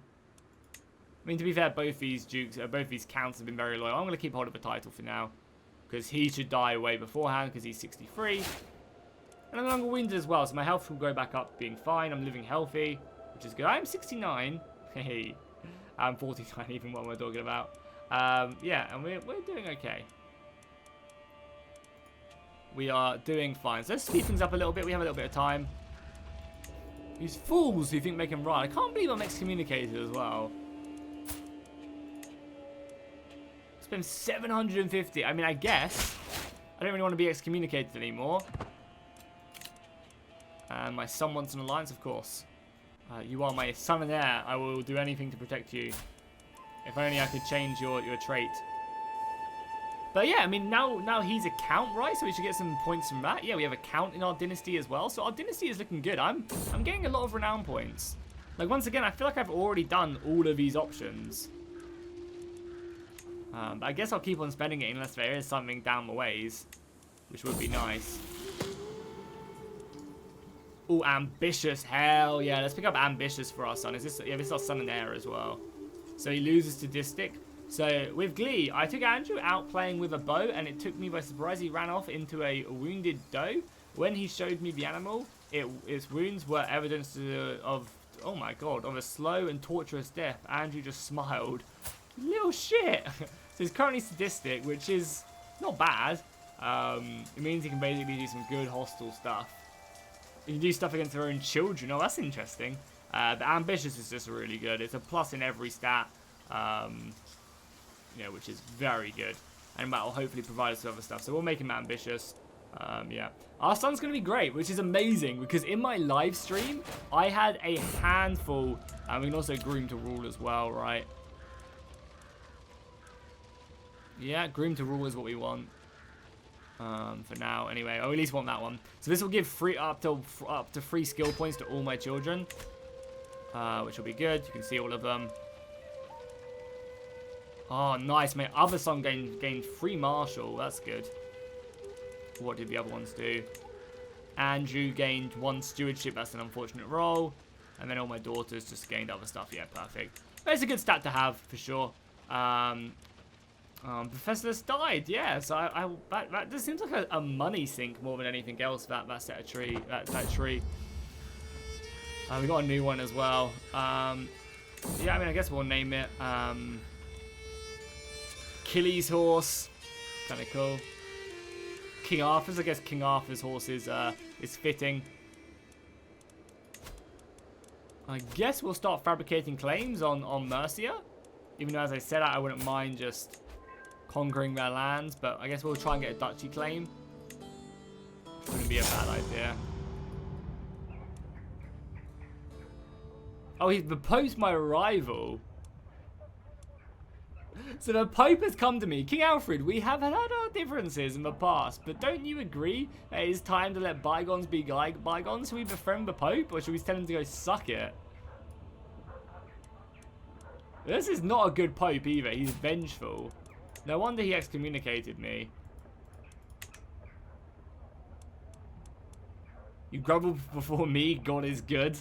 I mean, to be fair, both these counts have been very loyal. I'm going to keep hold of the title for now, because he should die way beforehand, because he's 63. And I'm longer winded as well, so my health will go back up being fine. I'm living healthy, which is good. I'm 69. Hey, I'm 49, even what we're talking about. Yeah, and we're doing okay. We are doing fine. So let's speed things up a little bit. We have a little bit of time. These fools who think they can run. I can't believe I'm excommunicated as well. Spend 750. I mean, I guess I don't really want to be excommunicated anymore. And my son wants an alliance, of course. You are my son and heir. I will do anything to protect you. If only I could change your trait. But yeah, I mean, now he's a count, right? So we should get some points from that. Yeah, we have a count in our dynasty as well. So our dynasty is looking good. I'm getting a lot of renown points. Like, once again, I feel like I've already done all of these options. But I guess I'll keep on spending it unless there is something down the ways, which would be nice. Oh, ambitious. Hell yeah. Let's pick up ambitious for our son. This is our son and heir as well. So he loses to Distic. So with Glee, I took Andrew out playing with a bow, and it took me by surprise. He ran off into a wounded doe. When he showed me the animal, its wounds were evidence of, oh my god, of a slow and torturous death. Andrew just smiled. Little shit. So he's currently sadistic, which is not bad. It means he can basically do some good hostile stuff. You can do stuff against their own children. Oh, that's interesting. But ambitious is just really good. It's a plus in every stat. You know, which is very good, and that will hopefully provide us with other stuff. So we'll make him ambitious. Yeah, our son's gonna be great, which is amazing because in my live stream I had a handful, and we can also groom to rule as well, right? Yeah, groom to rule is what we want for now. Anyway, I at least want that one. So this will give up to 3 skill points to all my children, which will be good. You can see all of them. Oh, nice. My other son gained 3 martial. That's good. What did the other ones do? Andrew gained 1 stewardship. That's an unfortunate roll. And then all my daughters just gained other stuff. Yeah, perfect. It's a good stat to have, for sure. Professor's died. Yeah, so that just seems like a money sink more than anything else, that set of tree. That tree. We got a new one as well. Yeah, I mean, I guess we'll name it. Achilles' horse, kind of cool. King Arthur's, I guess King Arthur's horse is fitting. I guess we'll start fabricating claims on Mercia, even though, as I said, I wouldn't mind just conquering their lands, but I guess we'll try and get a duchy claim. Wouldn't be a bad idea. Oh, the Pope's my rival. So the Pope has come to me. King Alfred, we have had our differences in the past, but don't you agree that it is time to let bygones be bygones? Should we befriend the Pope, or should we tell him to go suck it? This is not a good Pope either. He's vengeful. No wonder he excommunicated me. You grumble before me, God is good.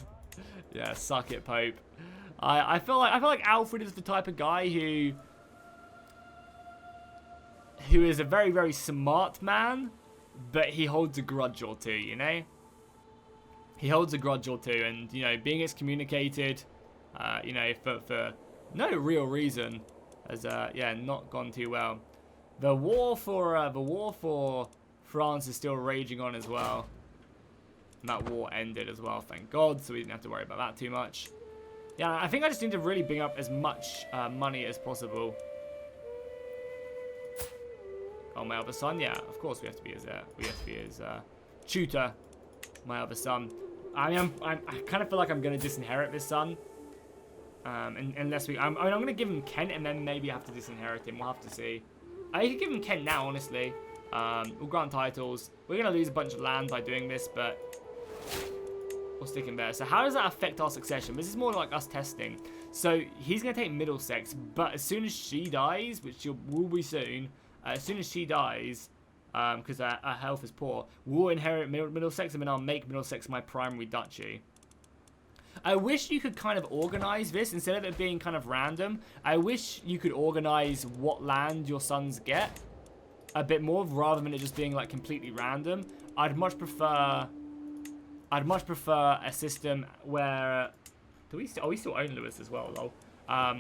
Yeah, suck it, Pope. I feel like Alfred is the type of guy who is a very, very smart man, but he holds a grudge or two, you know? He holds a grudge or two, and, you know, being excommunicated, you know, for no real reason has, yeah, not gone too well. The war for France is still raging on as well. And that war ended as well, thank God, so we didn't have to worry about that too much. Yeah, I think I just need to really bring up as much money as possible. Oh, my other son? Yeah, of course we have to be his tutor. My other son. I mean, I kind of feel like I'm going to disinherit this son. Unless I'm going to give him Kent and then maybe have to disinherit him. We'll have to see. I could give him Kent now, honestly. We'll grant titles. We're going to lose a bunch of land by doing this, but we'll stick him there. So how does that affect our succession? This is more like us testing. So he's going to take Middlesex, but as soon as she dies, which will be soon, as soon as she dies, because her health is poor, we'll inherit Middlesex, and then I'll make Middlesex my primary duchy. I wish you could kind of organize this instead of it being kind of random. I wish you could organize what land your sons get a bit more rather than it just being like completely random. I'd much prefer a system where we still own Lewis as well, lol.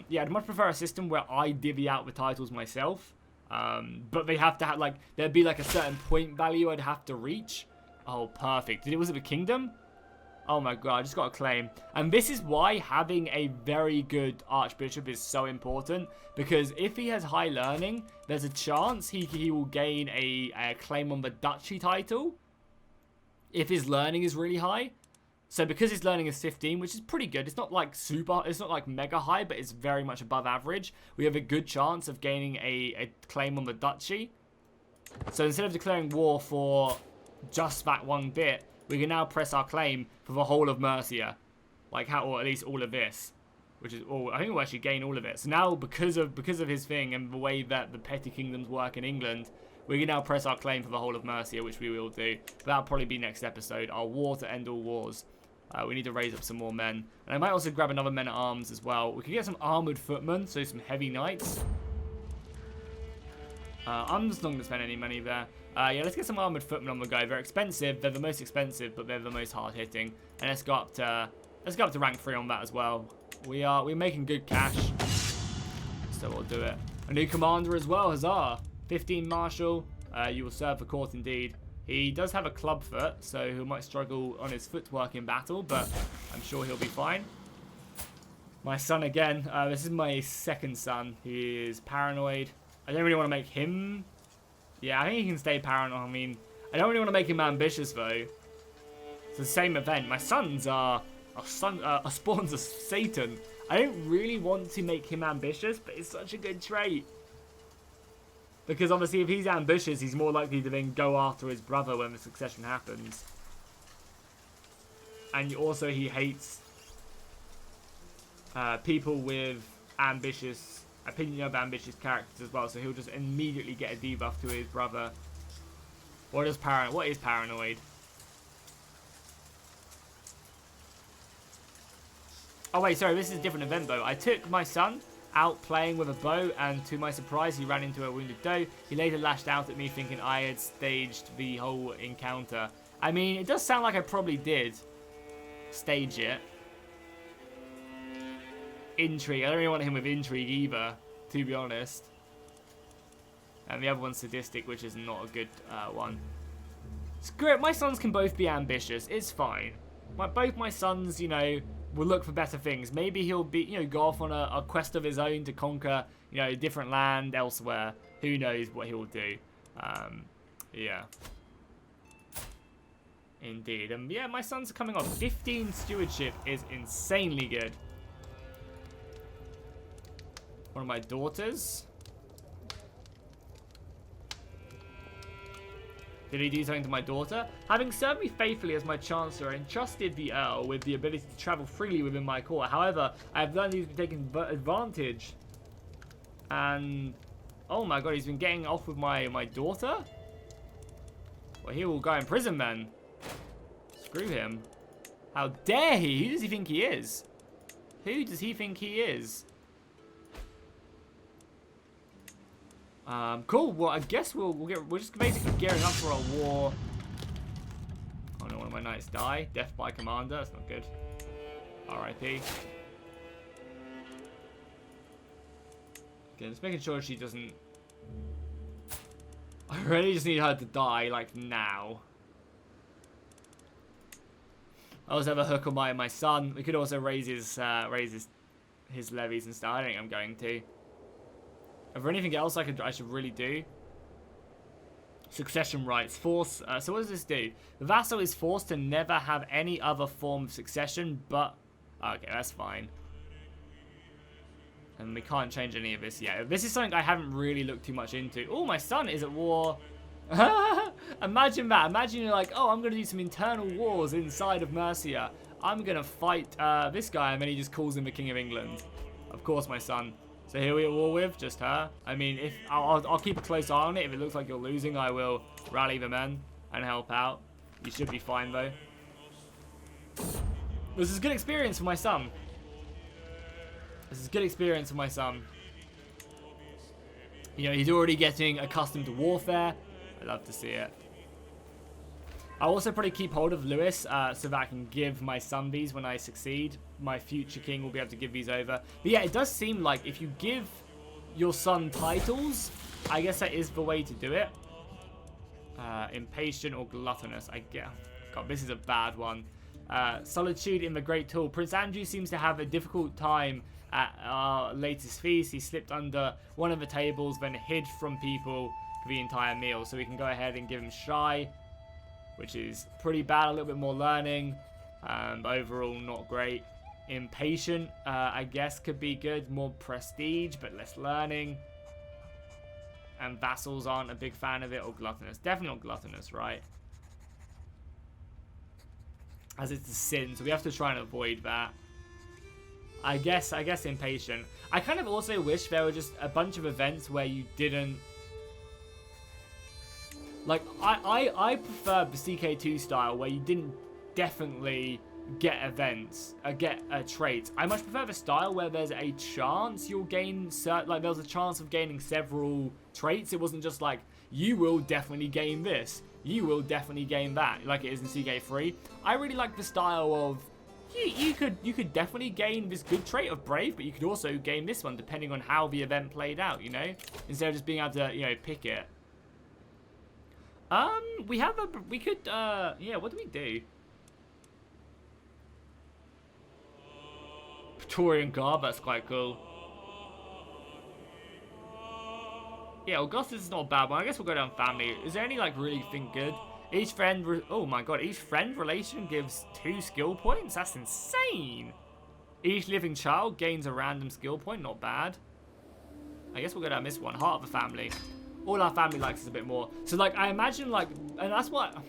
Yeah, I'd much prefer a system where I divvy out the titles myself. But they have to have like there'd be like a certain point value I'd have to reach. Oh, perfect. Was it the kingdom? Oh my god, I just got a claim. And this is why having a very good archbishop is so important. Because if he has high learning, there's a chance he will gain a claim on the duchy title. If his learning is really high. So because his learning is 15, which is pretty good. It's not like it's not like mega high, but it's very much above average. We have a good chance of gaining a claim on the duchy. So instead of declaring war for just that one bit, we can now press our claim for the whole of Mercia. Or at least all of this. Which is all, I think we'll actually gain all of it. So now, because of his thing and the way that the petty kingdoms work in England, we can now press our claim for the whole of Mercia, which we will do. But that'll probably be next episode. Our war to end all wars. We need to raise up some more men. And I might also grab another men-at-arms as well. We can get some armoured footmen, so some heavy knights. I'm just not going to spend any money there. Yeah, let's get some armoured footmen on the go. They're expensive. They're the most expensive, but they're the most hard-hitting. And let's go up to rank 3 on that as well. We're making good cash. So we'll do it. A new commander as well, huzzah. 15 marshal. You will serve the court indeed. He does have a club foot, so he might struggle on his footwork in battle, but I'm sure he'll be fine. My son again. This is my second son. He is paranoid. I don't really want to make him... Yeah, I think he can stay paranoid. I mean, I don't really want to make him ambitious, though. It's the same event. My sons are spawns of Satan. I don't really want to make him ambitious, but it's such a good trait. Because obviously if he's ambitious, he's more likely to then go after his brother when the succession happens. And also he hates people with opinion of ambitious characters as well. So he'll just immediately get a debuff to his brother. What is paranoid? Oh wait, sorry, this is a different event though. I took my son out playing with a bow, and to my surprise he ran into a wounded doe. He later lashed out at me thinking I had staged the whole encounter. I mean, it does sound like I probably did stage it. Intrigue. I don't really want him with intrigue either, to be honest. And the other one's sadistic, which is not a good one. Screw it, my sons can both be ambitious. It's fine. Both my sons, will look for better things. Maybe he'll go off on a quest of his own to conquer, a different land elsewhere. Who knows what he'll do. Yeah. Indeed. Yeah, my sons are coming on. 15 stewardship is insanely good. One of my daughters. Did he do something to my daughter? Having served me faithfully as my chancellor, I entrusted the Earl with the ability to travel freely within my court. However, I have learned he's been taking advantage. And... oh my god, he's been getting off with my daughter? Well, he will go in prison then. Screw him. How dare he? Who does he think he is? Who does he think he is? Cool. Well, I guess we're just basically gearing up for a war. Oh no, one of my knights die. Death by commander. That's not good. R.I.P. Okay, just making sure she doesn't. I really just need her to die, like now. I also have a hook on my son. We could also raise his levies and stuff. I don't think I'm going to. Is there anything else I should really do? Succession rights. Force. So what does this do? The vassal is forced to never have any other form of succession, but... okay, that's fine. And we can't change any of this yet. This is something I haven't really looked too much into. Oh, my son is at war Imagine that. Imagine you're like, oh, I'm going to do some internal wars inside of Mercia. I'm going to fight this guy, and then he just calls him the King of England. Of course, my son. So who are we at war with? Just her? I mean, if I'll keep a close eye on it. If it looks like you're losing, I will rally the men and help out. You should be fine, though. This is a good experience for my son. This is a good experience for my son. You know, he's already getting accustomed to warfare. I love to see it. I'll also probably keep hold of Lewis so that I can give my son these when I succeed. My future king will be able to give these over. But yeah, it does seem like if you give your son titles, I guess that is the way to do it. Impatient or gluttonous. God, this is a bad one. Solitude in the Great Tool. Prince Andrew seems to have a difficult time at our latest feast. He slipped under one of the tables, then hid from people for the entire meal. So we can go ahead and give him shy, which is pretty bad. A little bit more learning, but overall not great. Impatient, I guess, could be good. More prestige, but less learning. And vassals aren't a big fan of it. Or gluttonous. Definitely not gluttonous, right? As it's a sin, so we have to try and avoid that. I guess impatient. I kind of also wish there were just a bunch of events where you didn't... Like, I prefer the CK2 style where you didn't definitely get events, get traits. I much prefer the style where there's a chance you'll gain, like there's a chance of gaining several traits. It wasn't just like, you will definitely gain this, you will definitely gain that, like it is in CK3. I really like the style of, you could definitely gain this good trait of Brave, but you could also gain this one depending on how the event played out, you know? Instead of just being able to, you know, pick it. We could, yeah, what do we do? Praetorian Guard, that's quite cool. Yeah, Augustus is not a bad one. I guess we'll go down family. Is there any, like, really think good? Each friend, oh my god, each friend relation gives 2 skill points? That's insane! Each living child gains a random skill point, not bad. I guess we'll go down this one, Heart of the Family. All our family likes us a bit more. So, like, I imagine, like, and that's why, god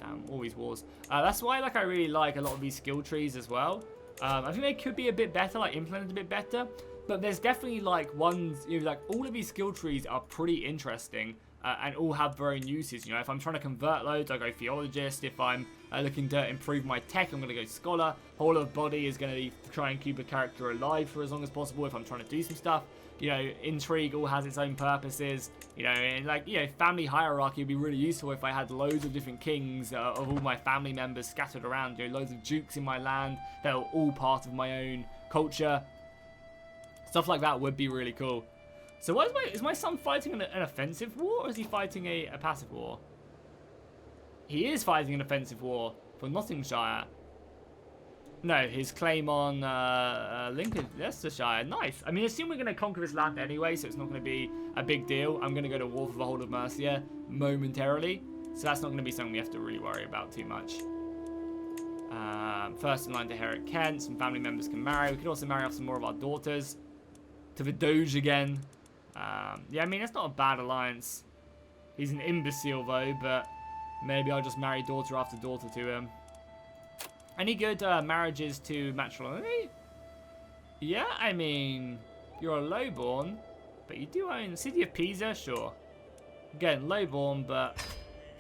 damn, all these wars. That's why, like, I really like a lot of these skill trees as well. I think they could be a bit better, like, implemented a bit better. But there's definitely, like, ones, you know, like, all of these skill trees are pretty interesting. And all have their own uses, you know. If I'm trying to convert loads, I go Theologist. If I'm looking to improve my tech, I'm going to go Scholar. Whole of Body is going to be try and keep a character alive for as long as possible if I'm trying to do some stuff. You know, Intrigue all has its own purposes. You know, and like, you know, Family Hierarchy would be really useful if I had loads of different kings of all my family members scattered around. You know, loads of dukes in my land that are all part of my own culture. Stuff like that would be really cool. So what is my son fighting an offensive war, or is he fighting a passive war? He is fighting an offensive war for Nottinghamshire. No, his claim on Lincoln, Leicestershire. Nice. I mean, I assume we're going to conquer this land anyway, so it's not going to be a big deal. I'm going to go to war for the whole of Mercia momentarily, so that's not going to be something we have to really worry about too much. First in line to inherit Kent. Some family members can marry. We could also marry off some more of our daughters to the Doge again. Yeah, I mean, it's not a bad alliance. He's an imbecile, though, but maybe I'll just marry daughter after daughter to him. Any good marriages to matrimony? Yeah, I mean, you're a lowborn, but you do own the city of Pisa, sure. Again, lowborn, but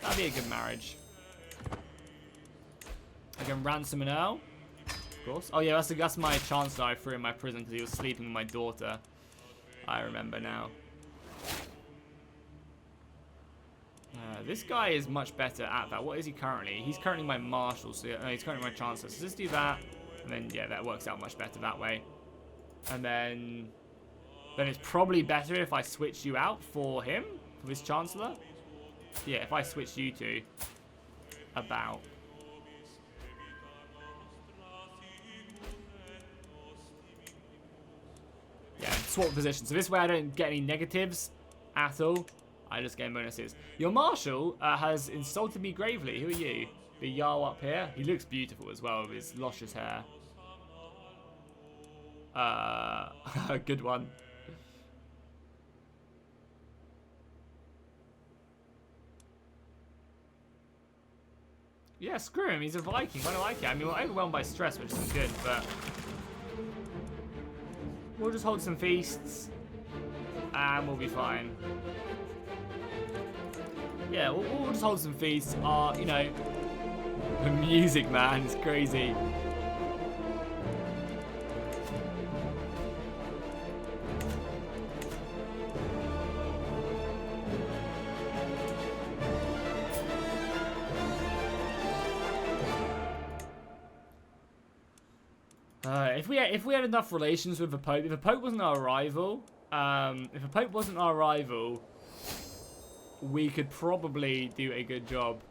that'd be a good marriage. I can ransom an earl, of course. Oh yeah, that's my chancellor I threw in my prison because he was sleeping with my daughter. I remember now. This guy is much better at that. What is he currently? He's currently my marshal, so he's currently my chancellor. So let's do that, and then yeah, that works out much better that way. And then it's probably better if I switch you out for him, for this chancellor. Yeah, if I switch you two about. Yeah, swap positions. So this way I don't get any negatives at all. I just gain bonuses. Your marshal has insulted me gravely. Who are you? The Jarl up here. He looks beautiful as well with his luscious hair. Good one. Yeah, screw him. He's a Viking. I don't like it. I mean, we're overwhelmed by stress, which isn't good, but we'll just hold some feasts, and we'll be fine. Yeah, we'll just hold some feasts. You know, the music, man, is crazy. If we had enough relations with the Pope, if the Pope wasn't our rival, we could probably do a good job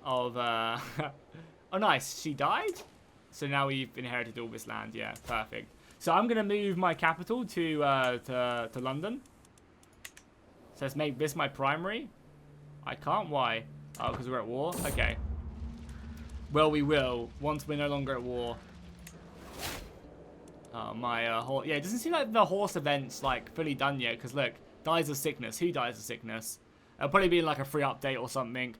of. Oh, nice, she died. So now we've inherited all this land. Yeah, perfect. So I'm gonna move my capital to London. So let's make this my primary. I can't. Why? Oh, because we're at war. Okay. Well, we will once we're no longer at war. Yeah, it doesn't seem like the horse event's like fully done yet. Because look, dies of sickness. Who dies of sickness? It'll probably be like a free update or something.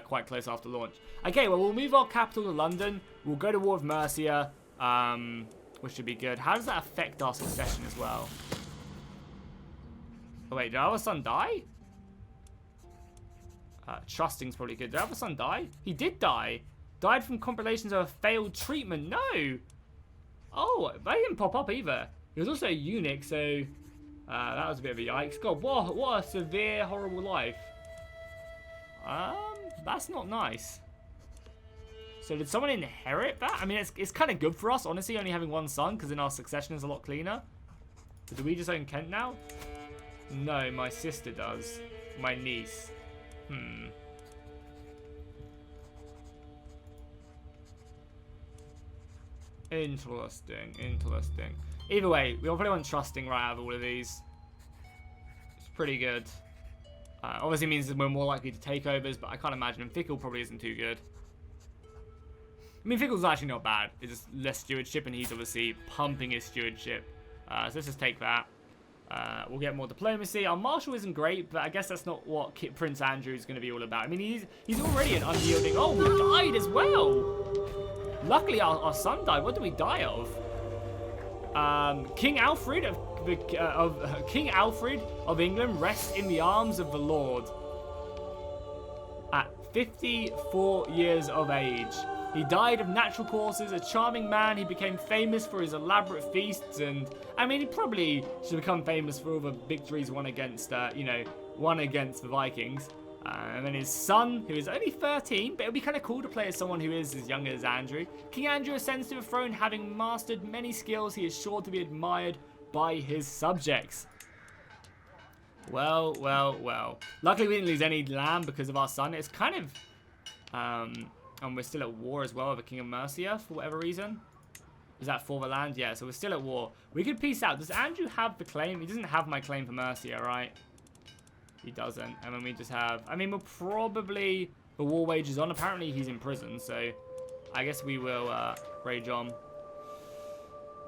Quite close after launch. Okay, well we'll move our capital to London. We'll go to war with Mercia, which should be good. How does that affect our succession as well? Oh wait, did our son die? Trusting's probably good. Did our son die? He did die. Died from complications of a failed treatment. No. Oh, they didn't pop up either. He was also a eunuch, so that was a bit of a yikes. God, what a severe, horrible life. That's not nice. So did someone inherit that? I mean, it's kind of good for us, honestly, only having one son, because then our succession is a lot cleaner. But do we just own Kent now? No, my sister does. My niece. Interesting, interesting. Either way, we probably want trusting right out of all of these. It's pretty good. Obviously means that we're more likely to take overs, but I can't imagine. Fickle probably isn't too good. I mean, Fickle's actually not bad. It's just less stewardship, and he's obviously pumping his stewardship. So let's just take that. We'll get more diplomacy. Our marshal isn't great, but I guess that's not what Prince Andrew is going to be all about. I mean, he's already an unyielding. Oh, we died as well. Luckily, our son died. What did we die of? King Alfred King Alfred of England rests in the arms of the Lord. At 54 years of age, he died of natural causes. A charming man, he became famous for his elaborate feasts, and I mean, he probably should become famous for all the victories won against, won against the Vikings. And then his son, who is only 13, but it would be kind of cool to play as someone who is as young as Andrew. King Andrew ascends to the throne, having mastered many skills. He is sure to be admired by his subjects. Well, well, well. Luckily, we didn't lose any land because of our son. It's kind of, and we're still at war as well with the King of Mercia for whatever reason. Is that for the land? Yeah, so we're still at war. We could peace out. Does Andrew have the claim? He doesn't have my claim for Mercia, right? He doesn't. And then we just have... I mean, we'll probably... The war wages on. Apparently, he's in prison. So, I guess we will rage on.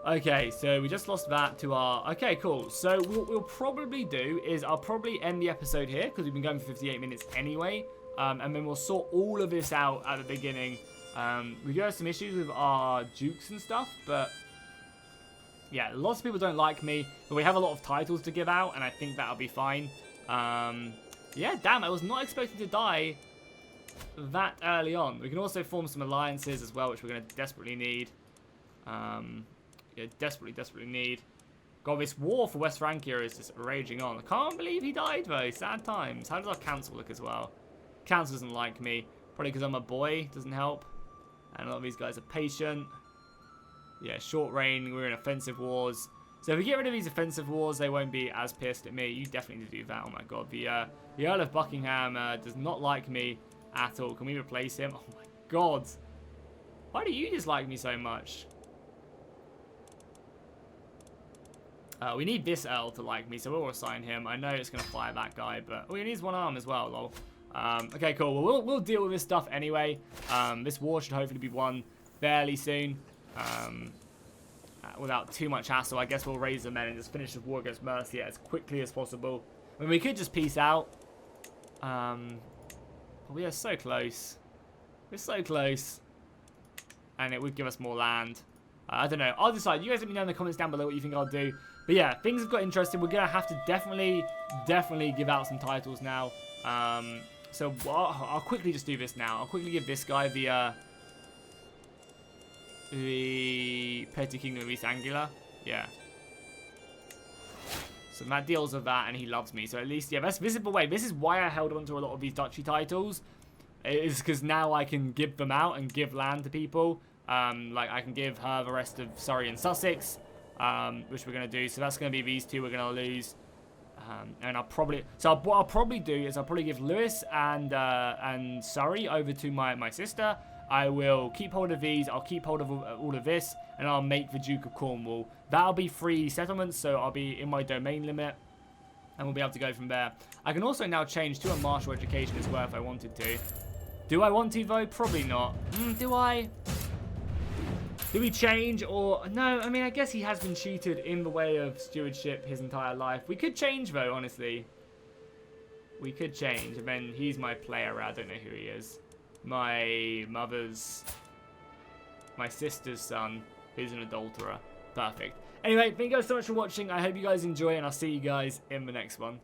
Okay, so we just lost that to our... Okay, cool. So, what we'll probably do is I'll probably end the episode here, because we've been going for 58 minutes anyway. And then we'll sort all of this out at the beginning. We do have some issues with our dukes and stuff, but... Yeah, lots of people don't like me, but we have a lot of titles to give out, and I think that'll be fine. Yeah, damn, I was not expecting to die that early on. We can also form some alliances as well, which we're going to desperately need. Yeah, desperately need. God, this war for West Francia is just raging on. I can't believe he died, though. Sad times. How does our council look as well? Council doesn't like me. Probably because I'm a boy. Doesn't help. And a lot of these guys are patient. Yeah, short reign. We're in offensive wars. So if we get rid of these offensive wars, they won't be as pissed at me. You definitely need to do that. Oh my god. The Earl of Buckingham does not like me at all. Can we replace him? Oh my god. Why do you dislike me so much? We need this Earl to like me, so we'll assign him. I know it's going to fire that guy, but... Oh, he needs one arm as well, lol. Okay, cool. Well, we'll deal with this stuff anyway. This war should hopefully be won fairly soon. Without too much hassle. I guess we'll raise the men and just finish the war against Mercia as quickly as possible. I mean, we could just peace out. But we are so close. We're so close. And it would give us more land. I don't know. I'll decide. You guys let me know in the comments down below what you think I'll do. But yeah, things have got interesting. We're going to have to definitely give out some titles now. So I'll quickly just do this now. I'll quickly give this guy the Petty Kingdom of East Anglia. Yeah. So Matt deals with that, and he loves me. So at least, yeah, this is the way. This is why I held on to a lot of these duchy titles. Is because now I can give them out and give land to people. Like I can give her the rest of Surrey and Sussex, which we're gonna do. So that's gonna be these two we're gonna lose. And I'll probably what I'll probably do is I'll probably give Lewis and Surrey over to my sister. I will keep hold of these. I'll keep hold of all of this, and I'll make the Duke of Cornwall. That'll be 3 settlements, so I'll be in my domain limit, and we'll be able to go from there. I can also now change to a martial education as well if I wanted to. Do I want to though? Probably not. Do I? Do we change or no? I mean, I guess he has been cheated in the way of stewardship his entire life. We could change though, honestly. We could change. And then he's my player. I don't know who he is. My sister's son, who's an adulterer. Perfect. Anyway, thank you guys so much for watching. I hope you guys enjoy, and I'll see you guys in the next one.